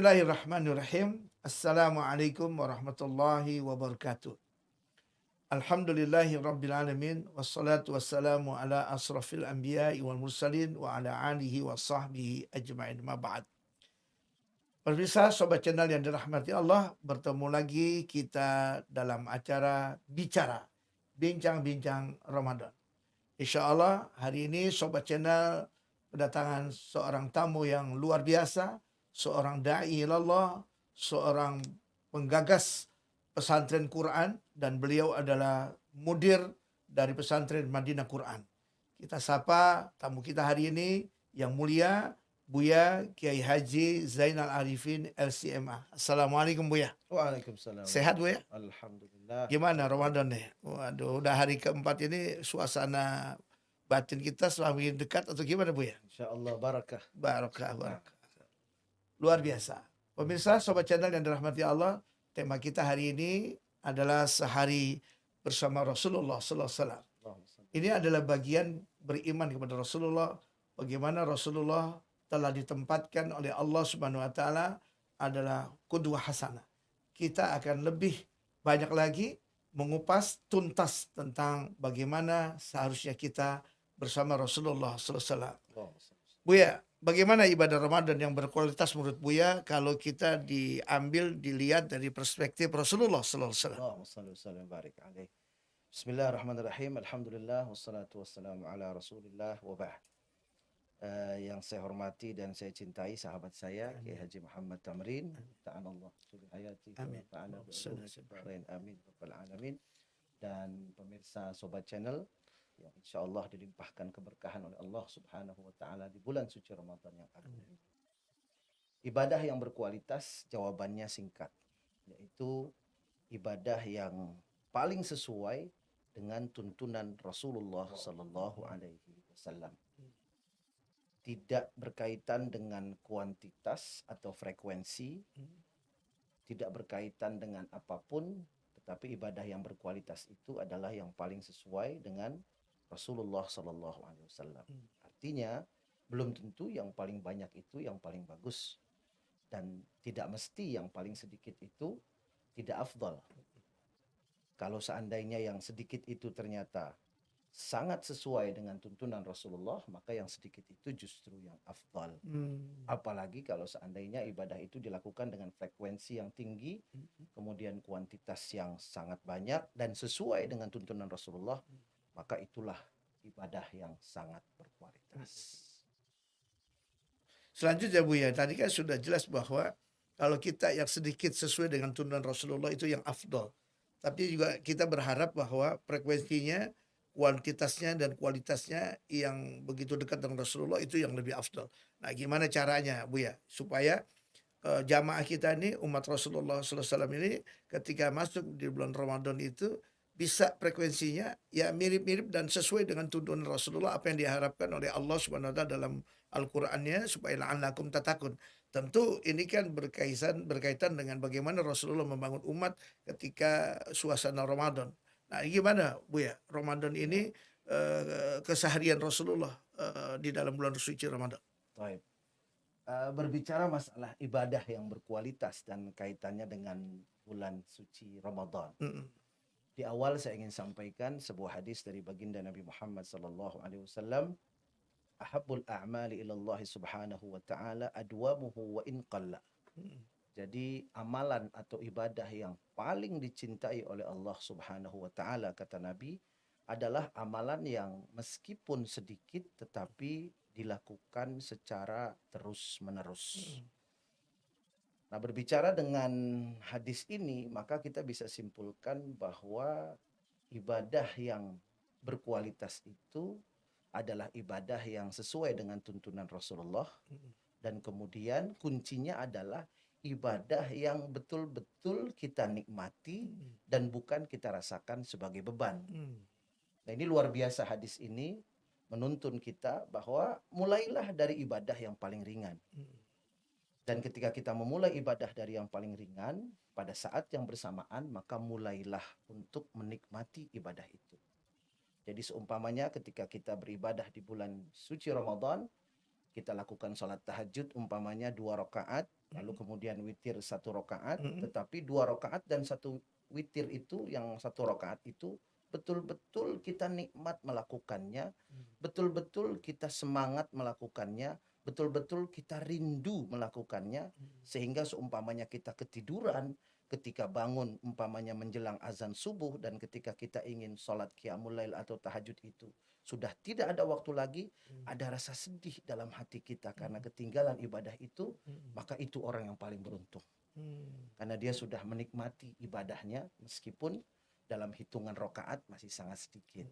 Bismillahirrahmanirrahim. Assalamualaikum warahmatullahi wabarakatuh. Alhamdulillahi rabbil alamin. Wassalatu wassalamu ala asrafil anbiya'i wal mursalin wa ala alihi wa sahbihi ajma'in ma ba'd. Pemirsa Sobat Channel yang dirahmati Allah, bertemu lagi kita dalam acara Bincang-Bincang Ramadan. Insya Allah hari ini Sobat Channel kedatangan seorang tamu yang luar biasa, seorang da'i ilallah, seorang penggagas pesantren Quran, dan beliau adalah mudir dari pesantren Madinah Quran. Kita sapa tamu kita hari ini yang mulia Buya Kiai Haji Zainal Arifin LCMA. Assalamualaikum Buya. Waalaikumsalam. Sehat Buya? Alhamdulillah. Gimana Ramadan nih? Waduh, udah hari keempat ini suasana batin kita semakin dekat atau gimana Buya? Insyaallah barakah. Barakah. Luar biasa. Pemirsa Sobat Channel yang dirahmati Allah, tema kita hari ini adalah sehari bersama Rasulullah Sallallahu Alaihi Wasallam. Ini adalah bagian beriman kepada Rasulullah, bagaimana Rasulullah telah ditempatkan oleh Allah Subhanahu wa taala adalah qudwah hasanah. Kita akan lebih banyak lagi mengupas tuntas tentang bagaimana seharusnya kita bersama Rasulullah Sallallahu Alaihi Wasallam. Buya, bagaimana ibadah Ramadan yang berkualitas menurut Buya kalau kita dilihat dari perspektif Rasulullah Sallallahu Alaihi Wasallam? Allahumma shalli wa sallim barik alaih. Bismillahirrahmanirrahim. Alhamdulillah wassalatu wassalamu ala Rasulillah wa ba'd. Yang saya hormati dan saya cintai sahabat saya Kiai Haji Muhammad Tamrin, ta'anallah suri hayati wa ta'ala amin rabbal alamin, dan pemirsa Sobat Channel yang insyaallah dilimpahkan keberkahan oleh Allah Subhanahu wa taala di bulan suci Ramadan yang agung. Ibadah yang berkualitas jawabannya singkat, yaitu ibadah yang paling sesuai dengan tuntunan Rasulullah sallallahu alaihi wasallam. Tidak berkaitan dengan kuantitas atau frekuensi, tidak berkaitan dengan apapun, tetapi ibadah yang berkualitas itu adalah yang paling sesuai dengan Rasulullah sallallahu alaihi wasallam. Artinya, belum tentu yang paling banyak itu yang paling bagus, dan tidak mesti yang paling sedikit itu tidak afdal. Kalau seandainya yang sedikit itu ternyata sangat sesuai dengan tuntunan Rasulullah, maka yang sedikit itu justru yang afdal. Apalagi kalau seandainya ibadah itu dilakukan dengan frekuensi yang tinggi, kemudian kuantitas yang sangat banyak dan sesuai dengan tuntunan Rasulullah, maka itulah ibadah yang sangat berkualitas. Selanjutnya Buya, tadi kan sudah jelas bahwa kalau kita yang sedikit sesuai dengan tuntunan Rasulullah itu yang afdal. Tapi juga kita berharap bahwa frekuensinya, kuantitasnya dan kualitasnya yang begitu dekat dengan Rasulullah itu yang lebih afdal. Nah, gimana caranya Buya supaya jamaah kita ini, umat Rasulullah Sallallahu Alaihi Wasallam ini ketika masuk di bulan Ramadan itu bisa frekuensinya ya mirip-mirip dan sesuai dengan tuntunan Rasulullah, apa yang diharapkan oleh Allah Subhanahu wa taala dalam Al-Qur'annya, supaya la'allakum tattaqun. Tentu ini kan berkaitan dengan bagaimana Rasulullah membangun umat ketika suasana Ramadan. Nah, gimana Buya Ramadan ini keseharian Rasulullah di dalam bulan suci Ramadan? Baik. Berbicara masalah ibadah yang berkualitas dan kaitannya dengan bulan suci Ramadan. Di awal saya ingin sampaikan sebuah hadis dari baginda Nabi Muhammad sallallahu alaihi wasallam, ahabbul a'mali ilallah subhanahu wa ta'ala adwamuhu wa in qalla. Jadi amalan atau ibadah yang paling dicintai oleh Allah Subhanahu wa taala, kata Nabi, adalah amalan yang meskipun sedikit tetapi dilakukan secara terus-menerus. Nah, berbicara dengan hadis ini, maka kita bisa simpulkan bahwa ibadah yang berkualitas itu adalah ibadah yang sesuai dengan tuntunan Rasulullah, dan kemudian kuncinya adalah ibadah yang betul-betul kita nikmati dan bukan kita rasakan sebagai beban. Nah, ini luar biasa, hadis ini menuntun kita bahwa mulailah dari ibadah yang paling ringan. Dan ketika kita memulai ibadah dari yang paling ringan, pada saat yang bersamaan maka mulailah untuk menikmati ibadah itu. Jadi seumpamanya ketika kita beribadah di bulan suci Ramadan, kita lakukan sholat tahajud umpamanya 2 rakaat, lalu kemudian witir 1 rakaat, Mm-mm. tetapi 2 rakaat dan 1 witir itu, yang 1 rakaat itu betul-betul kita nikmat melakukannya, betul-betul kita semangat melakukannya, betul-betul kita rindu melakukannya, sehingga seumpamanya kita ketiduran, ketika bangun umpamanya menjelang azan subuh, dan ketika kita ingin sholat qiyamul lail atau tahajud itu sudah tidak ada waktu lagi, ada rasa sedih dalam hati kita karena ketinggalan ibadah itu, maka itu orang yang paling beruntung. Karena dia sudah menikmati ibadahnya meskipun dalam hitungan rakaat masih sangat sedikit.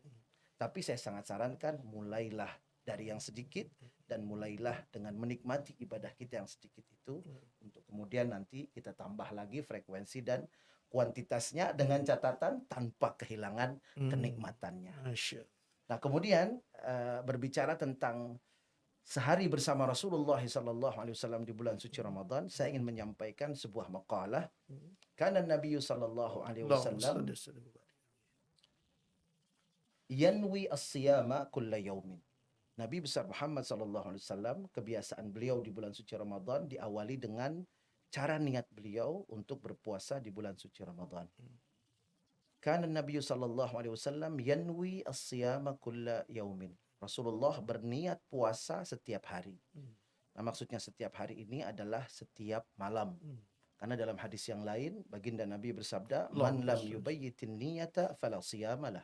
Tapi saya sangat sarankan, mulailah dari yang sedikit dan mulailah dengan menikmati ibadah kita yang sedikit itu, untuk kemudian nanti kita tambah lagi frekuensi dan kuantitasnya dengan catatan tanpa kehilangan kenikmatannya. Masya Allah. Nah, kemudian berbicara tentang sehari bersama Rasulullah SAW di bulan suci Ramadan, saya ingin menyampaikan sebuah maqalah. Karena Nabi SAW Allahumma salli wa sallim. yanwi as-siyama kulla yaumin. Nabi besar Muhammad SAW, kebiasaan beliau di bulan suci Ramadan diawali dengan cara niat beliau untuk berpuasa di bulan suci Ramadan. Karena Nabi SAW yanwi as-siyama kulla yaumin. Rasulullah berniat puasa setiap hari. Nah, maksudnya setiap hari ini adalah setiap malam. Karena dalam hadis yang lain, baginda Nabi bersabda, "Man lam yubayyitin niyata fala siyamalah."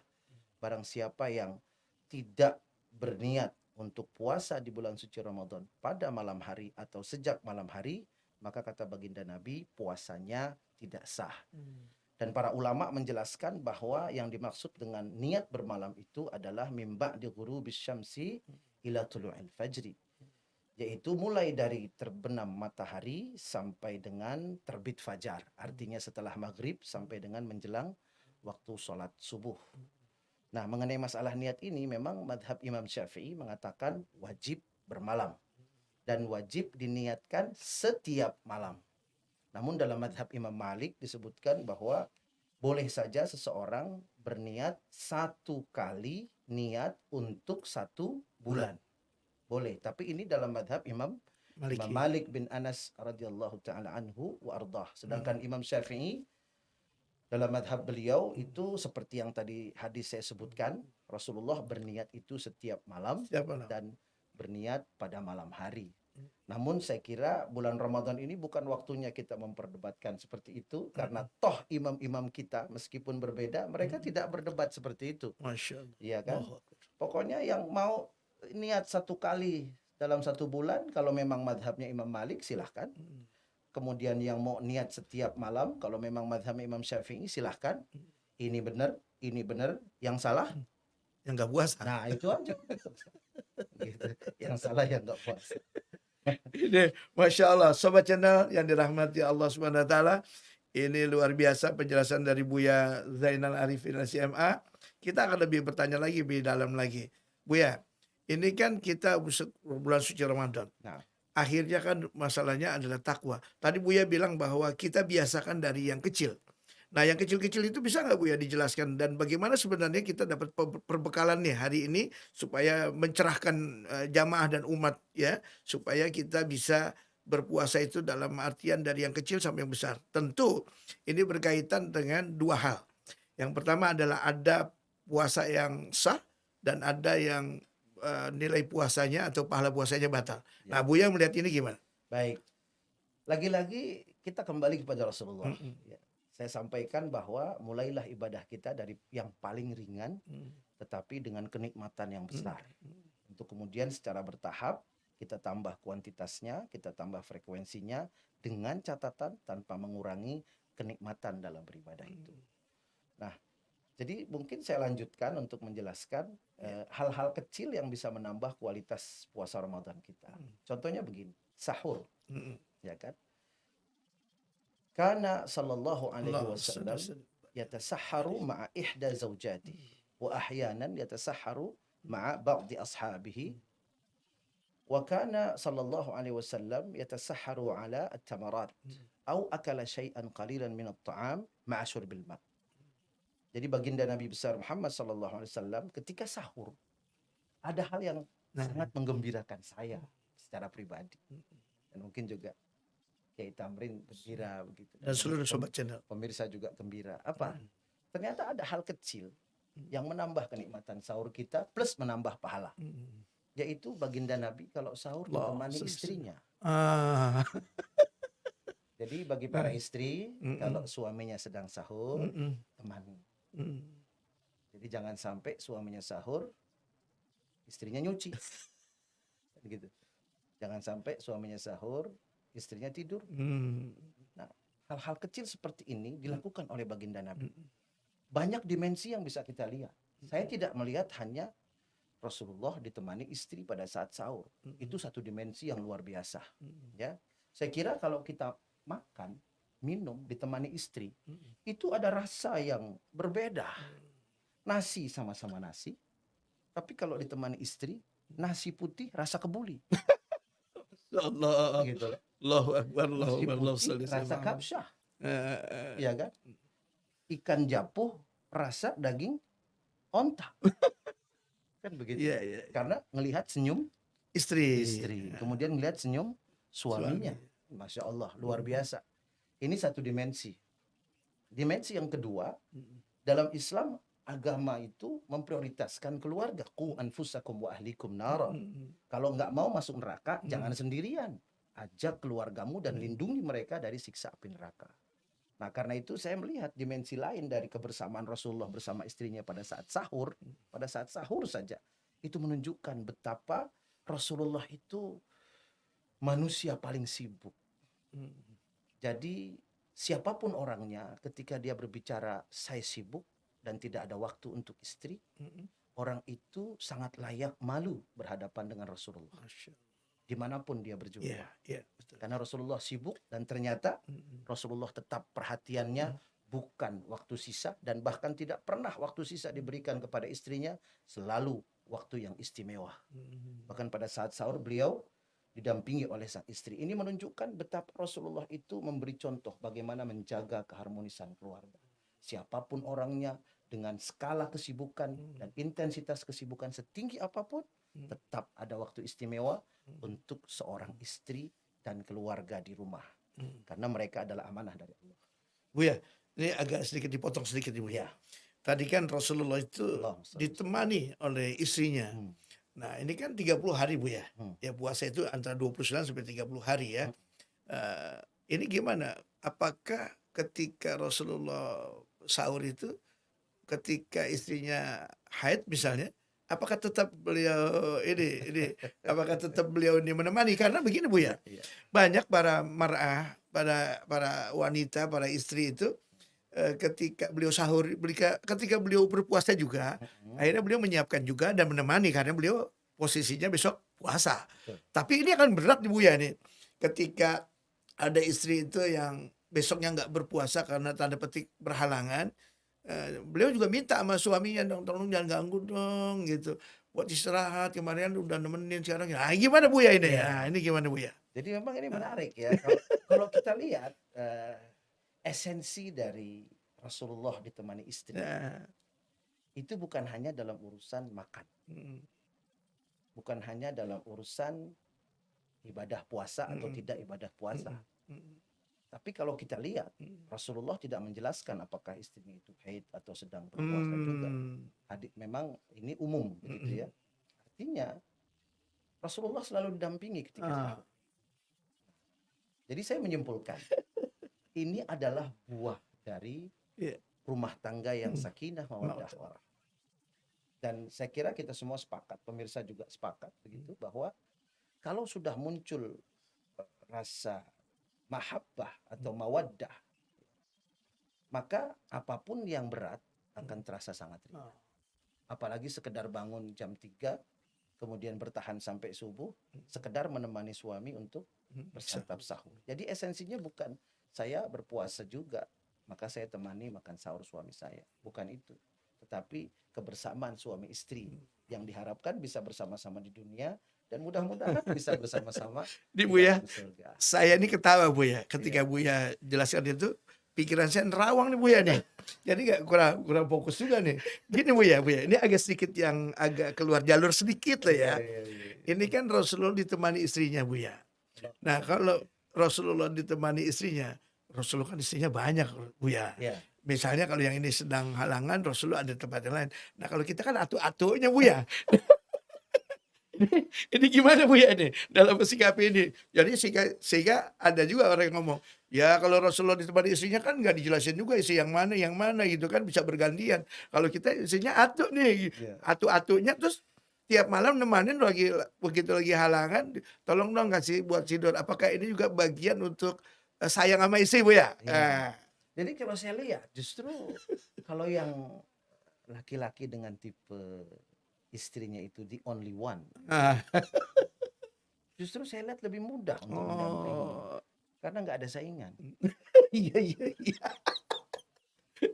Barang siapa yang tidak berniat untuk puasa di bulan suci Ramadan pada malam hari atau sejak malam hari, maka kata baginda Nabi, puasanya tidak sah. Dan para ulama menjelaskan bahwa yang dimaksud dengan niat bermalam itu adalah mim ba'di ghurubis syamsi ila tulu'il fajri, yaitu mulai dari terbenam matahari sampai dengan terbit fajar. Artinya setelah maghrib sampai dengan menjelang waktu sholat subuh. Nah, mengenai masalah niat ini, memang madhab Imam Syafi'i mengatakan wajib bermalam dan wajib diniatkan setiap malam. Namun dalam madhab Imam Malik disebutkan bahwa boleh saja seseorang berniat 1 kali niat untuk 1 bulan. Boleh, tapi ini dalam madhab Imam Malik bin Anas radhiyallahu ta'ala anhu wa ardah. Sedangkan Imam Syafi'i dalam madhab beliau itu seperti yang tadi hadis saya sebutkan, Rasulullah berniat itu setiap malam dan berniat pada malam hari. Namun saya kira bulan Ramadan ini bukan waktunya kita memperdebatkan seperti itu, karena toh imam-imam kita meskipun berbeda, mereka tidak berdebat seperti itu. Masya Allah. Iya kan? Pokoknya yang mau niat 1 kali dalam 1 bulan, kalau memang madhabnya Imam Malik silahkan. Kemudian yang mau niat setiap malam, kalau memang madhabnya Imam Syafi'i silahkan. Ini benar, yang salah yang nggak puasa. Nah, itu aja. Gitu. Yang salah yang nggak puasa. Ini Masya Allah, Sobat Channel yang dirahmati Allah Subhanahu Wa Taala. Ini luar biasa penjelasan dari Buya Zainal Arifin SMA. Kita akan lebih bertanya lagi, lebih dalam lagi. Buya, ini kan kita bulan suci Ramadan. Nah, akhirnya kan masalahnya adalah takwa. Tadi Buya bilang bahwa kita biasakan dari yang kecil. Nah, yang kecil-kecil itu bisa nggak Buya dijelaskan, dan bagaimana sebenarnya kita dapat perbekalan nih hari ini supaya mencerahkan jamaah dan umat ya, supaya kita bisa berpuasa itu dalam artian dari yang kecil sampai yang besar. Tentu ini berkaitan dengan 2 hal. Yang pertama adalah ada puasa yang sah dan ada yang nilai puasanya atau pahala puasanya batal. Ya. Nah, Buya melihat ini gimana? Baik. Lagi-lagi kita kembali kepada Rasulullah. Ya. Saya sampaikan bahwa mulailah ibadah kita dari yang paling ringan, tetapi dengan kenikmatan yang besar. Untuk kemudian secara bertahap kita tambah kuantitasnya, kita tambah frekuensinya, dengan catatan tanpa mengurangi kenikmatan dalam beribadah itu. Nah, jadi mungkin saya lanjutkan untuk menjelaskan hal-hal kecil yang bisa menambah kualitas puasa Ramadan kita. Contohnya begini, sahur, ya kan? Karena sallallahu alaihi wasallam yatasahharu ma'a ihda zawjatihi wa ahyanan yatasahharu ma'a ba'di ashabihi, wa kana sallallahu alaihi wasallam yatasahharu ala at-tamarat aw akala syai'an qalilan min at-ta'am ma'a syurbil ma'. Jadi baginda Nabi besar Muhammad sallallahu alaihi wasallam ketika sahur ada hal yang sangat menggembirakan saya secara pribadi dan mungkin juga Kiai Tamrin gembira begitu. Dan seluruh sobat channel. Pemirsa juga gembira. Apa? Hmm. Ternyata ada hal kecil yang menambah kenikmatan sahur kita plus menambah pahala. Hmm. Yaitu baginda Nabi kalau sahur Allah, ditemani istrinya. Ah. Jadi bagi para istri, Mm-mm. kalau suaminya sedang sahur, Mm-mm. temani. Mm. Jadi jangan sampai suaminya sahur, istrinya nyuci. Gitu. Jangan sampai suaminya sahur, istrinya tidur. Mm. Nah, hal-hal kecil seperti ini dilakukan oleh baginda Nabi. Mm. Banyak dimensi yang bisa kita lihat. Saya tidak melihat hanya Rasulullah ditemani istri pada saat sahur. Itu satu dimensi yang luar biasa. Ya, saya kira kalau kita makan, minum ditemani istri, itu ada rasa yang berbeda. Nasi sama-sama nasi, tapi kalau ditemani istri, nasi putih rasa kebuli. Allah, Gitu. Allahu Akbar, Allahu Nasi Akbar, Allahu putih rasa kapsah, Akbar. ya kan? Ikan japuh rasa daging onta. Kan begitu. Iya, iya. Karena ngelihat senyum istri, kemudian ngelihat senyum suaminya. Masya Allah, luar biasa. Ini satu dimensi. Dimensi yang kedua, dalam Islam agama itu memprioritaskan keluarga. Qu anfusakum wa ahlikum nara. Kalau nggak mau masuk neraka, jangan sendirian. Ajak keluargamu dan lindungi mereka dari siksa api neraka. Nah, karena itu saya melihat dimensi lain dari kebersamaan Rasulullah bersama istrinya pada saat sahur. Pada saat sahur saja, itu menunjukkan betapa Rasulullah itu manusia paling sibuk. Jadi siapapun orangnya, ketika dia berbicara saya sibuk dan tidak ada waktu untuk istri, orang itu sangat layak malu berhadapan dengan Rasulullah. Dimanapun dia berjumpa. Karena Rasulullah sibuk dan ternyata Rasulullah tetap perhatiannya bukan waktu sisa, dan bahkan tidak pernah waktu sisa diberikan kepada istrinya, selalu waktu yang istimewa. Bahkan pada saat sahur beliau didampingi oleh sang istri. Ini menunjukkan betapa Rasulullah itu memberi contoh bagaimana menjaga keharmonisan keluarga. Siapapun orangnya, dengan skala kesibukan dan intensitas kesibukan setinggi apapun, tetap ada waktu istimewa untuk seorang istri dan keluarga di rumah. Karena mereka adalah amanah dari Allah. Buya, ini agak sedikit dipotong sedikit Ibu ya. Tadi kan Rasulullah itu ditemani oleh istrinya. Nah, ini kan 30 hari Bu ya. Ya puasa itu antara 29 sampai 30 hari ya. Ini gimana? Apakah ketika Rasulullah sahur itu, ketika istrinya haid misalnya, apakah tetap beliau ini apakah tetap beliau ini menemani? Karena begini Bu ya. Banyak para mar'ah, para wanita, para istri itu ketika beliau sahur, ketika beliau berpuasa juga, akhirnya beliau menyiapkan juga dan menemani karena beliau posisinya besok puasa. Tapi ini akan berat nih Bu ya nih. Ketika ada istri itu yang besoknya nggak berpuasa karena tanda petik berhalangan, beliau juga minta sama suaminya, dong tolong jangan ganggu dong gitu. Buat istirahat, kemarin udah nemenin sekarang. Nah, gimana Bu ya ini? Nah, ini gimana Bu ya? Jadi memang ini menarik ya. Kalau kita lihat esensi dari Rasulullah ditemani istri, itu bukan hanya dalam urusan makan, bukan hanya dalam urusan ibadah puasa atau tidak ibadah puasa. Tapi kalau kita lihat, Rasulullah tidak menjelaskan apakah istrinya itu haid atau sedang berpuasa juga. Memang ini umum begitu ya. Artinya Rasulullah selalu didampingi ketika sahur. Jadi saya menyimpulkan ini adalah buah dari rumah tangga yang sakinah mawaddah warahmah. Dan saya kira kita semua sepakat, pemirsa juga sepakat begitu, bahwa kalau sudah muncul rasa mahabbah atau mawaddah, maka apapun yang berat akan terasa sangat ringan. Apalagi sekedar bangun jam 3, kemudian bertahan sampai subuh, sekedar menemani suami untuk bersantap sahur. Jadi esensinya bukan saya berpuasa juga, maka saya temani makan sahur suami saya. Bukan itu. Tetapi kebersamaan suami istri yang diharapkan bisa bersama-sama di dunia, dan mudah-mudahan bisa bersama-sama di Bu ya. surga. Saya ini ketawa Bu ya, ketika Bu ya jelaskan itu, pikiran saya nerawang nih Bu ya nih. Jadi nggak kurang fokus juga nih. Gini Bu ya, ini agak sedikit yang agak keluar jalur sedikit lah ya. Ini kan Rasulullah ditemani istrinya Bu ya. Nah, kalau Rasulullah ditemani istrinya, Rasulullah kan istrinya banyak Buya. Ya. Misalnya kalau yang ini sedang halangan, Rasulullah ada tempat yang lain. Nah kalau kita kan atu-atunya Buya. Ini gimana Buya nih dalam sikapi ini? Jadi sehingga ada juga orang yang ngomong, ya kalau Rasulullah ditemani istrinya kan nggak dijelasin juga istri yang mana gitu kan, bisa bergantian. Kalau kita istrinya atu nih, Ya. atu-atunya terus tiap malam nemanin lagi begitu lagi halangan, tolong dong kasih buat tidur. Apakah ini juga bagian untuk sayang sama istri Buya? Ya. Jadi kalau saya lihat justru kalau yang laki-laki dengan tipe istrinya itu the only one, Ah. justru saya lihat lebih mudah untuk mendampingi Oh. karena nggak ada saingan. Iya. Ini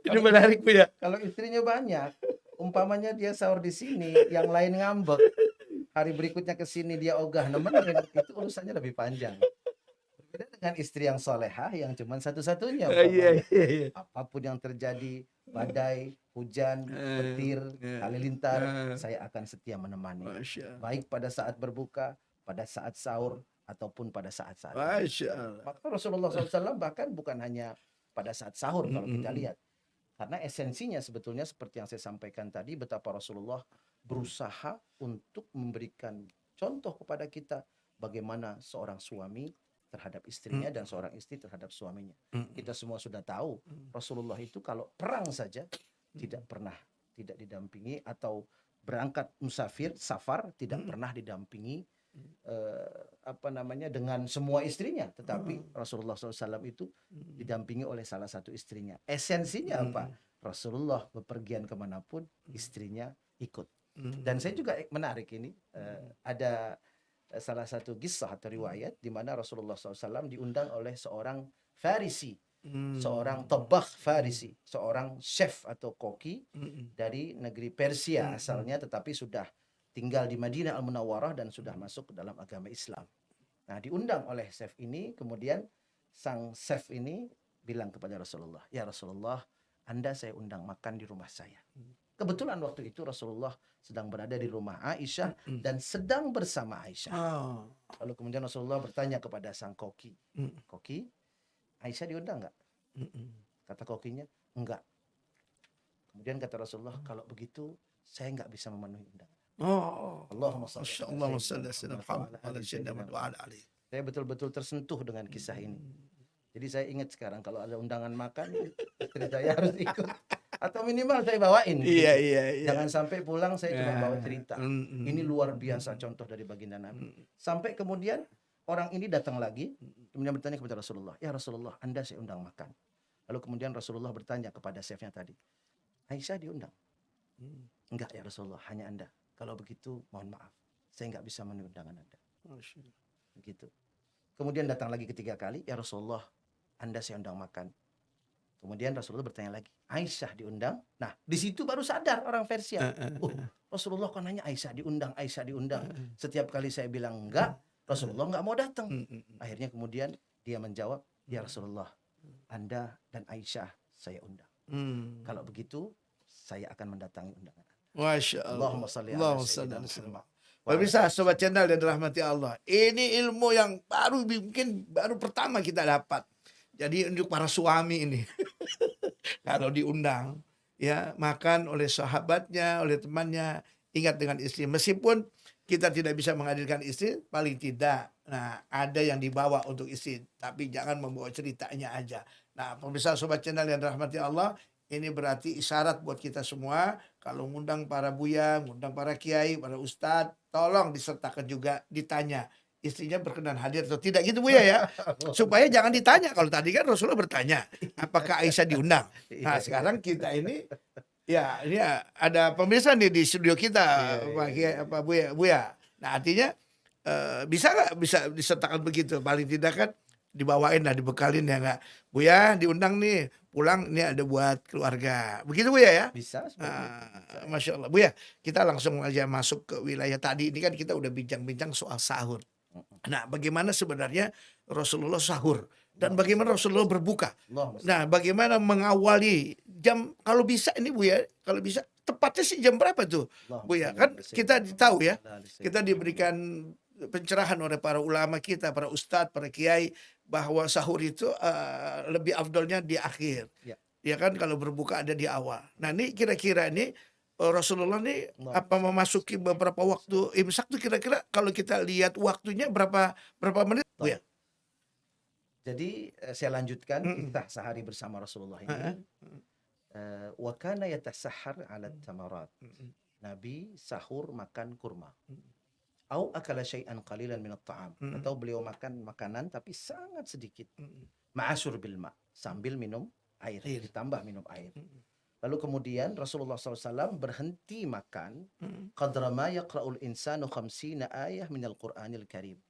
Kalau menarik Buya. Kalau istrinya banyak, umpamanya dia sahur di sini, yang lain ngambek, hari berikutnya ke sini dia ogah nemenin, itu urusannya lebih panjang. Berbeda dengan istri yang solehah yang cuma satu-satunya Iya. umpamanya. Apapun yang terjadi, badai, hujan, petir, halilintar, saya akan setia menemani. Masya Allah. Baik pada saat berbuka, pada saat sahur, ataupun pada saat-saat Masya Allah. maka Rasulullah SAW bahkan bukan hanya pada saat sahur kalau kita lihat. Karena esensinya sebetulnya seperti yang saya sampaikan tadi, betapa Rasulullah berusaha untuk memberikan contoh kepada kita bagaimana seorang suami terhadap istrinya dan seorang istri terhadap suaminya. Kita semua sudah tahu Rasulullah itu kalau perang saja tidak pernah tidak didampingi, atau berangkat musafir, safar, tidak pernah didampingi dengan semua istrinya, tetapi Rasulullah SAW itu didampingi oleh salah satu istrinya. Esensinya apa? Rasulullah bepergian kemanapun, istrinya ikut. Dan saya juga menarik ini, ada salah satu kisah atau riwayat di mana Rasulullah SAW diundang oleh seorang Farisi, seorang tabakh Farisi, seorang chef atau koki dari negeri Persia asalnya, tetapi sudah tinggal di Madinah Al-Munawwarah dan sudah masuk ke dalam agama Islam. Nah, diundang oleh chef ini, kemudian sang chef ini bilang kepada Rasulullah, "Ya Rasulullah, Anda saya undang makan di rumah saya." Kebetulan waktu itu Rasulullah sedang berada di rumah Aisyah dan sedang bersama Aisyah. Lalu kemudian Rasulullah bertanya kepada sang koki, "Koki, Aisyah diundang nggak?" Kata kokinya, "Enggak." Kemudian kata Rasulullah, "Kalau begitu saya nggak bisa memenuhi undangan." Allahumma shalli ala sayyidina Muhammad. Saya betul-betul tersentuh dengan kisah ini. Jadi saya ingat sekarang kalau ada undangan makan, istri saya harus ikut. Atau minimal saya bawain. Iya. Jangan sampai pulang saya cuma bawa cerita. Ini luar biasa contoh dari baginda Nabi. Sampai kemudian orang ini datang lagi, kemudian bertanya kepada Rasulullah, "Ya Rasulullah, Anda saya undang makan." Lalu kemudian Rasulullah bertanya kepada chefnya tadi, "Aisyah diundang?" "Enggak ya Rasulullah, hanya Anda." "Kalau begitu mohon maaf, saya nggak bisa memenuhi undangan Anda." Begitu. Kemudian datang lagi ketiga kali, "Ya Rasulullah, Anda saya undang makan." Kemudian Rasulullah bertanya lagi, "Aisyah diundang?" Nah, di situ baru sadar orang Persia. Rasulullah kan nanya Aisyah diundang. Setiap kali saya bilang enggak, Rasulullah enggak mau datang. Akhirnya kemudian dia menjawab, "Ya Rasulullah, Anda dan Aisyah saya undang. Kalau begitu, saya akan mendatangi undangan Anda." Masya Allah. Allahumma shalli ala sayyidina Muhammad. Pemirsa Sobat Channel dan dirahmati Allah, ini ilmu yang mungkin baru pertama kita dapat. Jadi untuk para suami ini, kalau diundang ya makan oleh sahabatnya, oleh temannya, ingat dengan istri. Meskipun kita tidak bisa menghadirkan istri, paling tidak ada yang dibawa untuk istri, tapi jangan membawa ceritanya aja. Nah, pemirsa Sobat Channel yang dirahmati Allah, ini berarti isyarat buat kita semua, kalau ngundang para buya, ngundang para kiai, para ustadz, tolong disertakan juga, ditanya istrinya berkenan hadir atau tidak, gitu Buya ya. Supaya jangan ditanya, kalau tadi kan Rasulullah bertanya, apakah Aisyah diundang? Nah, sekarang kita ini ada pemirsa nih di studio kita, Pak Buya. Nah, artinya bisa nggak bisa disertakan begitu? Paling tidak kan dibawain lah, dibekalin ya nggak? Buya diundang nih, pulang ini ada buat keluarga. Begitu Buya ya? Bisa. Masya Allah. Buya, kita langsung aja masuk ke wilayah tadi. Ini kan kita udah bincang-bincang soal sahur. Nah, bagaimana sebenarnya Rasulullah sahur dan bagaimana Rasulullah berbuka. Nah, bagaimana mengawali jam, kalau bisa ini Buya, kalau bisa tepatnya sih jam berapa tuh Buya? Kan kita tahu ya, kita diberikan pencerahan oleh para ulama kita, para ustadz, para kiai bahwa sahur itu lebih afdolnya di akhir. Ya. Ya kan kalau berbuka ada di awal. Nah, ini kira-kira nih Rasulullah nih Allah. apa memasuki beberapa waktu imsak tuh kira-kira kalau kita lihat waktunya berapa menit Bu ya? Jadi saya lanjutkan Mm-mm. kisah sehari bersama Rasulullah Heeh. ini. Wa kana yatasahhar 'ala tamarat. Mm-mm. Nabi sahur makan kurma. Mm-mm. Au akala syai'an qalilan min at-ta'am. Mm-mm. Atau beliau makan makanan tapi sangat sedikit. Mm-mm. Ma'asyur bil ma, sambil minum air, Air. ditambah minum air. Mm-mm. Lalu kemudian Rasulullah SAW berhenti makan Mm-mm. qadra ma yaqra'ul insanu 50 ayah minal Qur'anil Karim.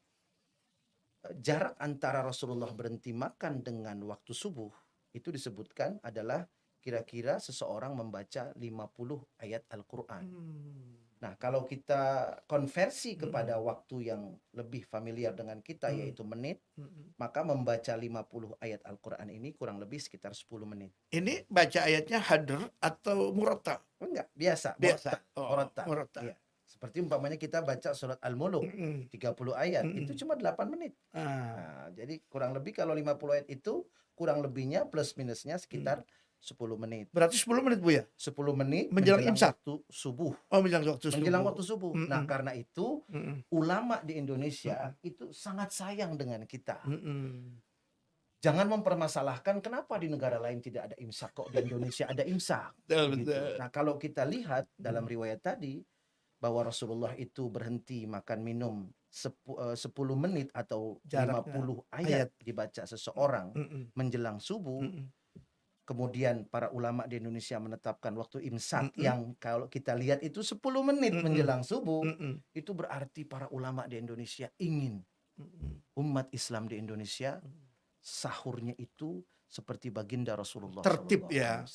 Jarak antara Rasulullah berhenti makan dengan waktu subuh itu disebutkan adalah kira-kira seseorang membaca 50 ayat Al-Quran. Nah, kalau kita konversi kepada waktu yang lebih familiar dengan kita, yaitu menit, maka membaca 50 ayat Al-Quran ini kurang lebih sekitar 10 menit. Ini baca ayatnya hadr atau muratta? Enggak, biasa. Biasa. Muratta. Muratta. Iya. Seperti umpamanya kita baca surat Al-Muluk, 30 ayat, itu cuma 8 menit. Nah, jadi kurang lebih kalau 50 ayat itu, kurang lebihnya plus minusnya sekitar 10 menit. Berarti 10 menit Bu ya? 10 menit Menjelang imsak? waktu subuh. Oh, menjelang waktu subuh. Menjelang waktu subuh. Nah, karena itu ulama di Indonesia itu sangat sayang dengan kita. Jangan mempermasalahkan kenapa di negara lain tidak ada imsak, kok di Indonesia ada imsak. Gitu. Nah, kalau kita lihat dalam riwayat tadi bahwa Rasulullah itu berhenti makan minum 10 menit atau Jaraknya 50 ayat dibaca seseorang menjelang subuh. Kemudian para ulama di Indonesia menetapkan waktu imsak yang kalau kita lihat itu 10 menit menjelang subuh. Itu berarti para ulama di Indonesia ingin umat Islam di Indonesia sahurnya itu seperti baginda Rasulullah tertib SAW. ya.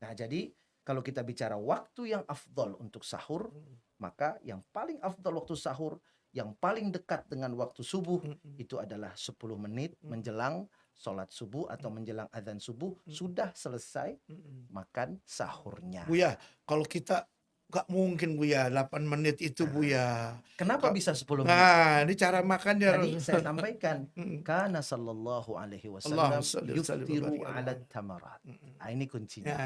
Nah, jadi kalau kita bicara waktu yang afdal untuk sahur, maka yang paling afdal waktu sahur, yang paling dekat dengan waktu subuh, itu adalah 10 menit menjelang sholat subuh atau menjelang azan subuh, sudah selesai makan sahurnya. Bu ya, kalau kita nggak mungkin Bu ya, 8 menit itu Bu ya. Kenapa bisa 10 menit? Nah, ini cara makannya. Tadi saya sampaikan, kana sallallahu alaihi wasallam yuftiru ala tamarat. Nah, ini kuncinya.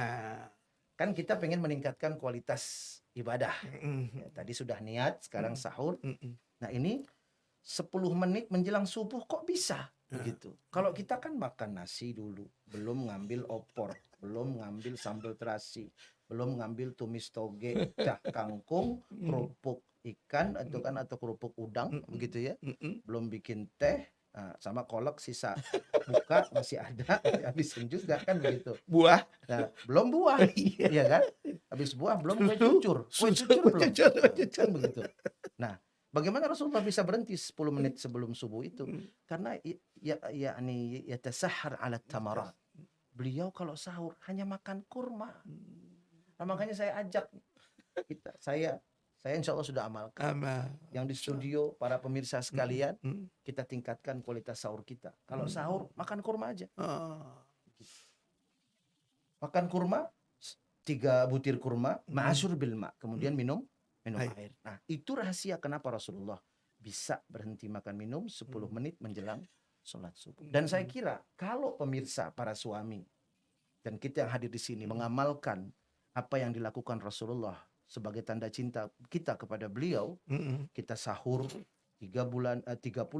Kan kita pengen meningkatkan kualitas ibadah. Ya, tadi sudah niat, sekarang sahur. Nah, ini 10 menit menjelang subuh kok bisa begitu. Kalau kita kan makan nasi dulu, belum ngambil opor, belum ngambil sambal terasi, belum ngambil tumis toge, cah kangkung, kerupuk ikan atau kerupuk udang begitu ya. Belum bikin teh, sama kolak sisa buka masih ada, habisin juga kan begitu. Buah. Nah, belum buah, iya kan? Habis buah belum kue cucur belum. Kan begitu. Nah, bagaimana Rasulullah bisa berhenti 10 menit sebelum subuh itu? Karena yatasahhar 'ala tamarat. Beliau kalau sahur hanya makan kurma. Nah, makanya saya ajak saya insya Allah sudah amalkan. Yang di studio, para pemirsa sekalian, kita tingkatkan kualitas sahur kita. Kalau sahur makan kurma aja. Makan kurma, 3 butir kurma, ma'asyur bil ma, kemudian minum air. Nah, itu rahasia kenapa Rasulullah bisa berhenti makan minum 10 menit menjelang sholat subuh. Dan saya kira kalau pemirsa, para suami, dan kita yang hadir di sini mengamalkan apa yang dilakukan Rasulullah sebagai tanda cinta kita kepada beliau, kita sahur 30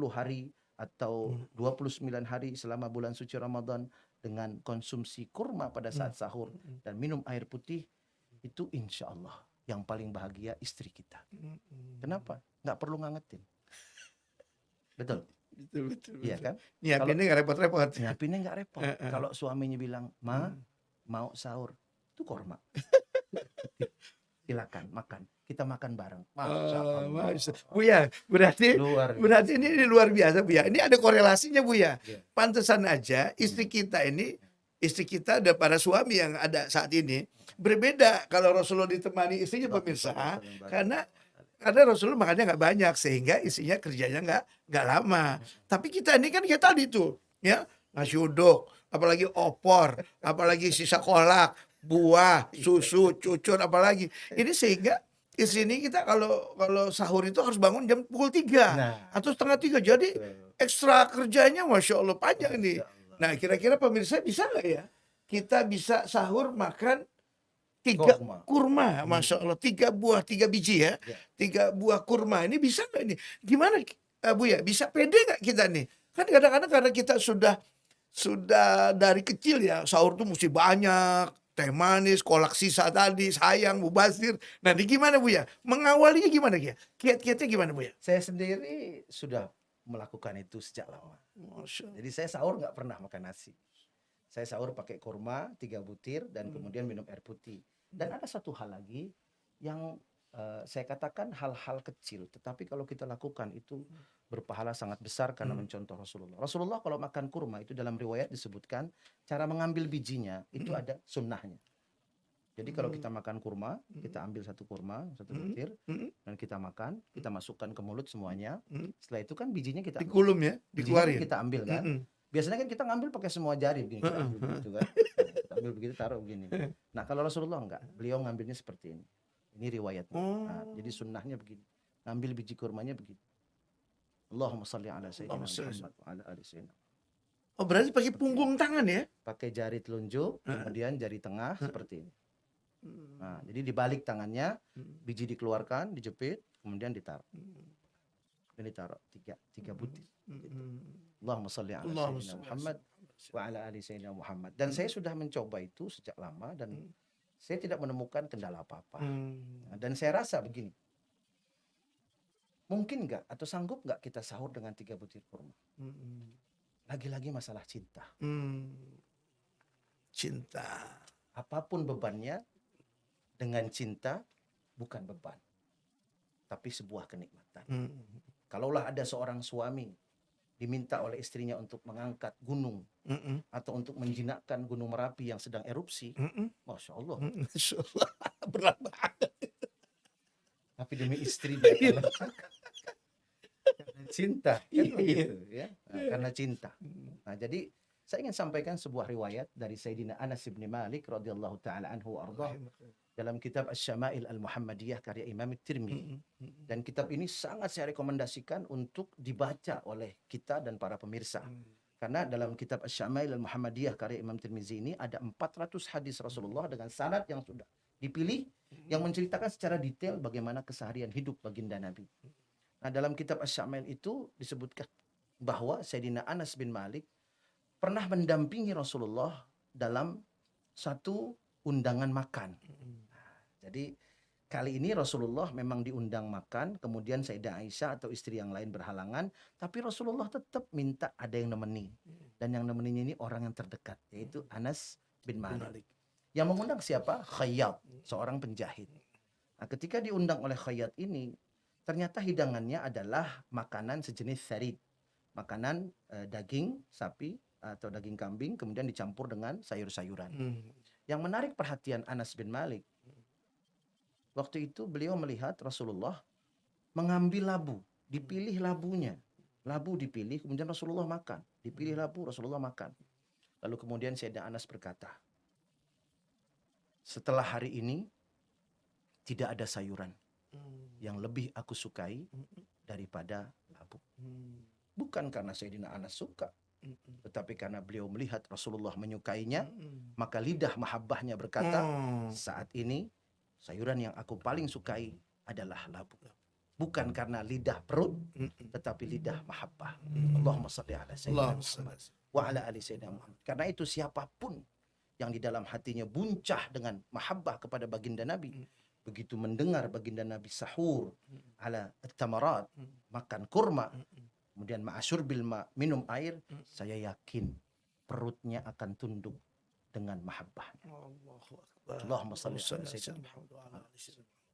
hari atau 29 hari selama bulan suci Ramadan dengan konsumsi kurma pada saat sahur dan minum air putih, itu insya Allah yang paling bahagia istri kita. Kenapa? Nggak perlu ngangetin. Betul? Betul. Iya kan? Nyiapinnya nggak repot-repot. Nyiapinnya nggak repot. Kalau suaminya bilang, "Ma, mau sahur," itu kurma. Silakan makan. Kita makan bareng. Masya Allah. Bu ya, berarti ini luar biasa Bu ya. Ini ada korelasinya Bu ya. Pantesan aja istri kita ada para suami yang ada saat ini berbeda kalau Rasulullah ditemani istrinya pemirsa. Karena Rasulullah makannya nggak banyak sehingga istrinya kerjanya nggak lama. Tapi kita ini kan kayak tadi tuh ya, nasi uduk, apalagi opor, apalagi sisa kolak, buah, susu, cucur, apalagi. Ini sehingga di sini kita kalau kalau sahur itu harus bangun jam pukul 3 Nah, atau setengah 3. Jadi betul. ekstra kerjanya Masya Allah panjang nih. Masya Allah. Nah, kira-kira pemirsa bisa nggak ya? Kita bisa sahur makan 3 Kurma. kurma, Masya Allah. 3 buah, 3 biji ya. Ya. 3 buah kurma. Ini bisa nggak ini? Gimana Buya? Bisa pede nggak kita nih? Kan kadang-kadang karena kita sudah dari kecil ya, sahur tuh mesti banyak, teh manis, kolak sisa tadi, sayang, mubazir. Nah, ini gimana Bu ya? Mengawalinya gimana ya? Kiat-kiatnya gimana Bu ya? Saya sendiri sudah melakukan itu sejak lama. Masya Allah. Jadi saya sahur nggak pernah makan nasi. Saya sahur pakai kurma 3 butir dan kemudian minum air putih. Dan ada satu hal lagi yang saya katakan hal-hal kecil, tetapi kalau kita lakukan itu berpahala sangat besar karena mencontoh Rasulullah. Rasulullah kalau makan kurma itu dalam riwayat disebutkan cara mengambil bijinya itu ada sunnahnya. Jadi kalau kita makan kurma, kita ambil satu kurma, satu butir, dan kita makan, kita masukkan ke mulut semuanya. Setelah itu kan bijinya kita ambil. Dikulum ya, Bijinya kan dikeluarin. kita ambil kan. Biasanya kan kita ngambil pakai semua jari begini, kita ambil begitu kan. Kita ambil begitu, taruh begini. Nah, kalau Rasulullah enggak, beliau ngambilnya seperti ini. Ini riwayatnya. Nah, jadi sunnahnya begini. Ngambil biji kurmanya begini. Allahumma shalli ala sayyidina Allahumma shalli. Muhammad wa ala ali sayyidina. Oh, berarti pakai punggung tangan ya? Pakai jari telunjuk, kemudian jari tengah seperti ini. Nah, jadi dibalik tangannya, biji dikeluarkan, dijepit, kemudian ditaruh. Kemudian ditaruh tiga butir. Allahumma shalli ala Allahumma sayyidina shalli Muhammad wa ala ali sayyidina Muhammad. Dan saya sudah mencoba itu sejak lama dan saya tidak menemukan kendala apa-apa. Nah, dan saya rasa begini, mungkin nggak atau sanggup nggak kita sahur dengan 3 butir kurma? Lagi-lagi masalah cinta. Cinta. Apapun bebannya, dengan cinta bukan beban, tapi sebuah kenikmatan. Kalaulah ada seorang suami diminta oleh istrinya untuk mengangkat gunung atau untuk menjinakkan gunung Merapi yang sedang erupsi, Masya Allah. Masya Allah. Berat banget. Tapi demi istri dia akan lakukan. Karena cinta, kan Iya, begitu ya. Nah, karena cinta. Nah, jadi saya ingin sampaikan sebuah riwayat dari Sayyidina Anas bin Malik radhiyallahu taala anhu warḍah dalam kitab Asy-Syama'il Al-Muhammadiyah karya Imam Tirmidzi. Dan kitab ini sangat saya rekomendasikan untuk dibaca oleh kita dan para pemirsa. Karena dalam kitab Asy-Syama'il Al-Muhammadiyah karya Imam Tirmidzi ini ada 400 hadis Rasulullah dengan sanad yang sudah dipilih yang menceritakan secara detail bagaimana keseharian hidup baginda Nabi. Nah, dalam kitab Asy-Syama'il itu disebutkan bahwa Sayyidina Anas bin Malik pernah mendampingi Rasulullah dalam satu undangan makan. Jadi kali ini Rasulullah memang diundang makan, kemudian Sayyidah Aisyah atau istri yang lain berhalangan, tapi Rasulullah tetap minta ada yang nemeni. Dan yang nemeninya ini orang yang terdekat, yaitu Anas bin Malik. Yang mengundang siapa? Khayyat, seorang penjahit. Nah, ketika diundang oleh Khayyat ini, ternyata hidangannya adalah makanan sejenis sarid. Makanan daging sapi atau daging kambing, kemudian dicampur dengan sayur-sayuran. Yang menarik perhatian Anas bin Malik, waktu itu beliau melihat Rasulullah mengambil labu, dipilih labunya. Labu dipilih, kemudian Rasulullah makan. Dipilih labu, Rasulullah makan. Lalu kemudian Sayyidina Anas berkata, setelah hari ini tidak ada sayuran yang lebih aku sukai daripada labu. Bukan karena Sayyidina Anas suka, tetapi karena beliau melihat Rasulullah menyukainya, maka lidah mahabbahnya berkata, saat ini sayuran yang aku paling sukai adalah labu. Bukan karena lidah perut, tetapi lidah mahabbah. Allahumma shalli ala sayyidina Muhammad wa ala ali sayyidina Muhammad. Karena itu siapapun yang di dalam hatinya buncah dengan mahabbah kepada baginda Nabi, begitu mendengar baginda Nabi sahur ala tamarat, makan kurma, kemudian ma'asyur bil minum air, saya yakin perutnya akan tunduk dengan mahabbahnya. Allahumma shalli ala sayyidina Muhammad.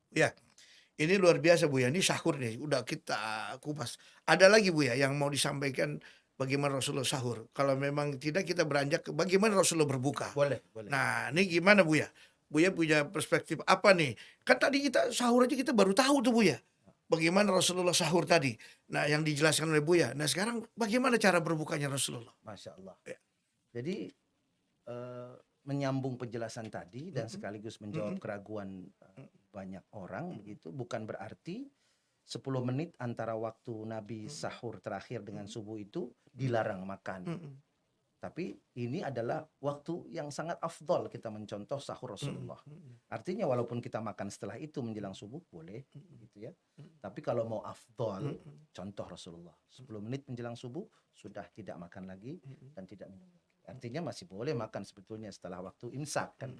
Ya, ini luar biasa Bu ya. Ini sahur nih, udah kita kupas. Ada lagi Bu ya yang mau disampaikan bagaimana Rasulullah sahur. Kalau memang tidak, kita beranjak ke bagaimana Rasulullah berbuka. Boleh. Nah, ini gimana Bu ya? Bu ya punya perspektif apa nih? Kan tadi kita sahur aja kita baru tahu tuh Bu ya. Bagaimana Rasulullah sahur tadi. Nah, yang dijelaskan oleh Bu ya. Nah, sekarang bagaimana cara berbukanya Rasulullah? Masya Allah. Ya. Jadi menyambung penjelasan tadi dan sekaligus menjawab keraguan banyak orang begitu, bukan berarti 10 menit antara waktu Nabi sahur terakhir dengan subuh itu dilarang makan. Tapi ini adalah waktu yang sangat afdol kita mencontoh sahur Rasulullah. Artinya walaupun kita makan setelah itu menjelang subuh boleh gitu ya. Tapi kalau mau afdol, contoh Rasulullah 10 menit menjelang subuh sudah tidak makan lagi dan tidak minum lagi. Artinya masih boleh makan sebetulnya setelah waktu imsak kan.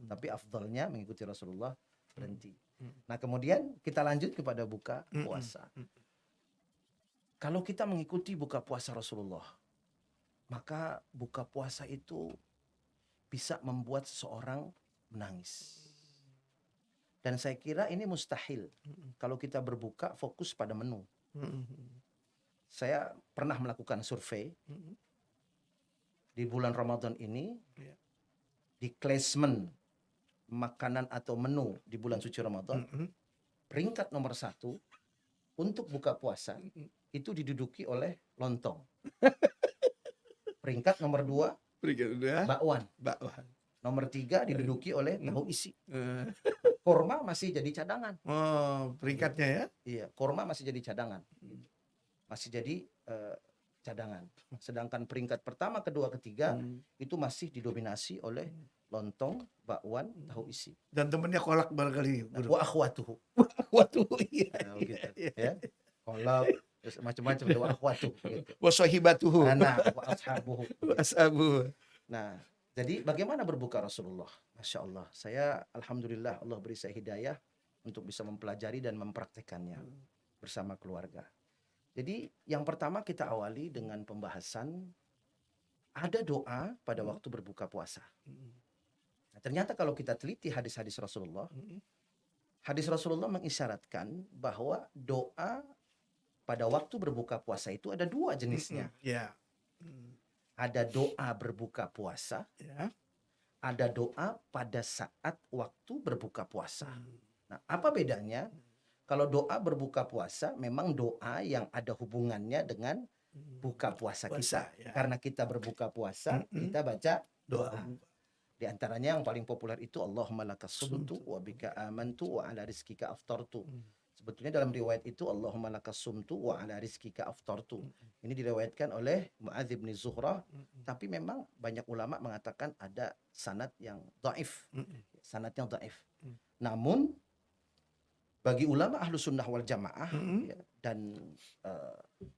Tapi afdolnya mengikuti Rasulullah berhenti. Nah, kemudian kita lanjut kepada buka puasa. Kalau kita mengikuti buka puasa Rasulullah, maka buka puasa itu bisa membuat seseorang menangis. Dan saya kira ini mustahil kalau kita berbuka fokus pada menu. Saya pernah melakukan survei di bulan Ramadan ini, di klasmen makanan atau menu di bulan suci Ramadan, peringkat nomor 1 untuk buka puasa itu diduduki oleh lontong. Peringkat nomor 2 bakwan. Nomor 3 diduduki oleh tahu isi. Korma masih jadi cadangan. Oh, peringkatnya ya? Iya, korma masih jadi cadangan. Masih jadi cadangan. Sedangkan peringkat pertama, kedua, ketiga itu masih didominasi oleh lontong, bakwan, tahu isi. Dan temennya kolak barangkali. Wa akhwatuhu. Waduh, iya. Nah, begitu, ya. Kolak, terus macam-macam wa akhwatuhu gitu. Wa sahibatuhu. Nah, wa ashabuhu. Ashabuhu. Nah, jadi bagaimana berbuka Rasulullah? Masya Allah, saya alhamdulillah Allah beri saya hidayah untuk bisa mempelajari dan mempraktekannya bersama keluarga. Jadi yang pertama kita awali dengan pembahasan ada doa pada waktu berbuka puasa. Nah, ternyata kalau kita teliti hadis-hadis Rasulullah, hadis Rasulullah mengisyaratkan bahwa doa pada waktu berbuka puasa itu ada 2 jenisnya. Ada doa berbuka puasa, ada doa pada saat waktu berbuka puasa. Nah, apa bedanya? Kalau doa berbuka puasa memang doa yang ada hubungannya dengan buka puasa kita. Karena kita berbuka puasa, kita baca doa. Di antaranya yang paling populer itu Allahumma lakas sumtu wa bika amantu wa ala rizkika aftartu. Sebetulnya dalam riwayat itu Allahumma lakas sumtu wa ala rizkika aftartu. Ini diriwayatkan oleh Mu'adz bin Zuhrah, tapi memang banyak ulama mengatakan ada sanad yang dhaif. Sanadnya dhaif. Namun bagi ulama ahlu sunnah wal jamaah ya, dan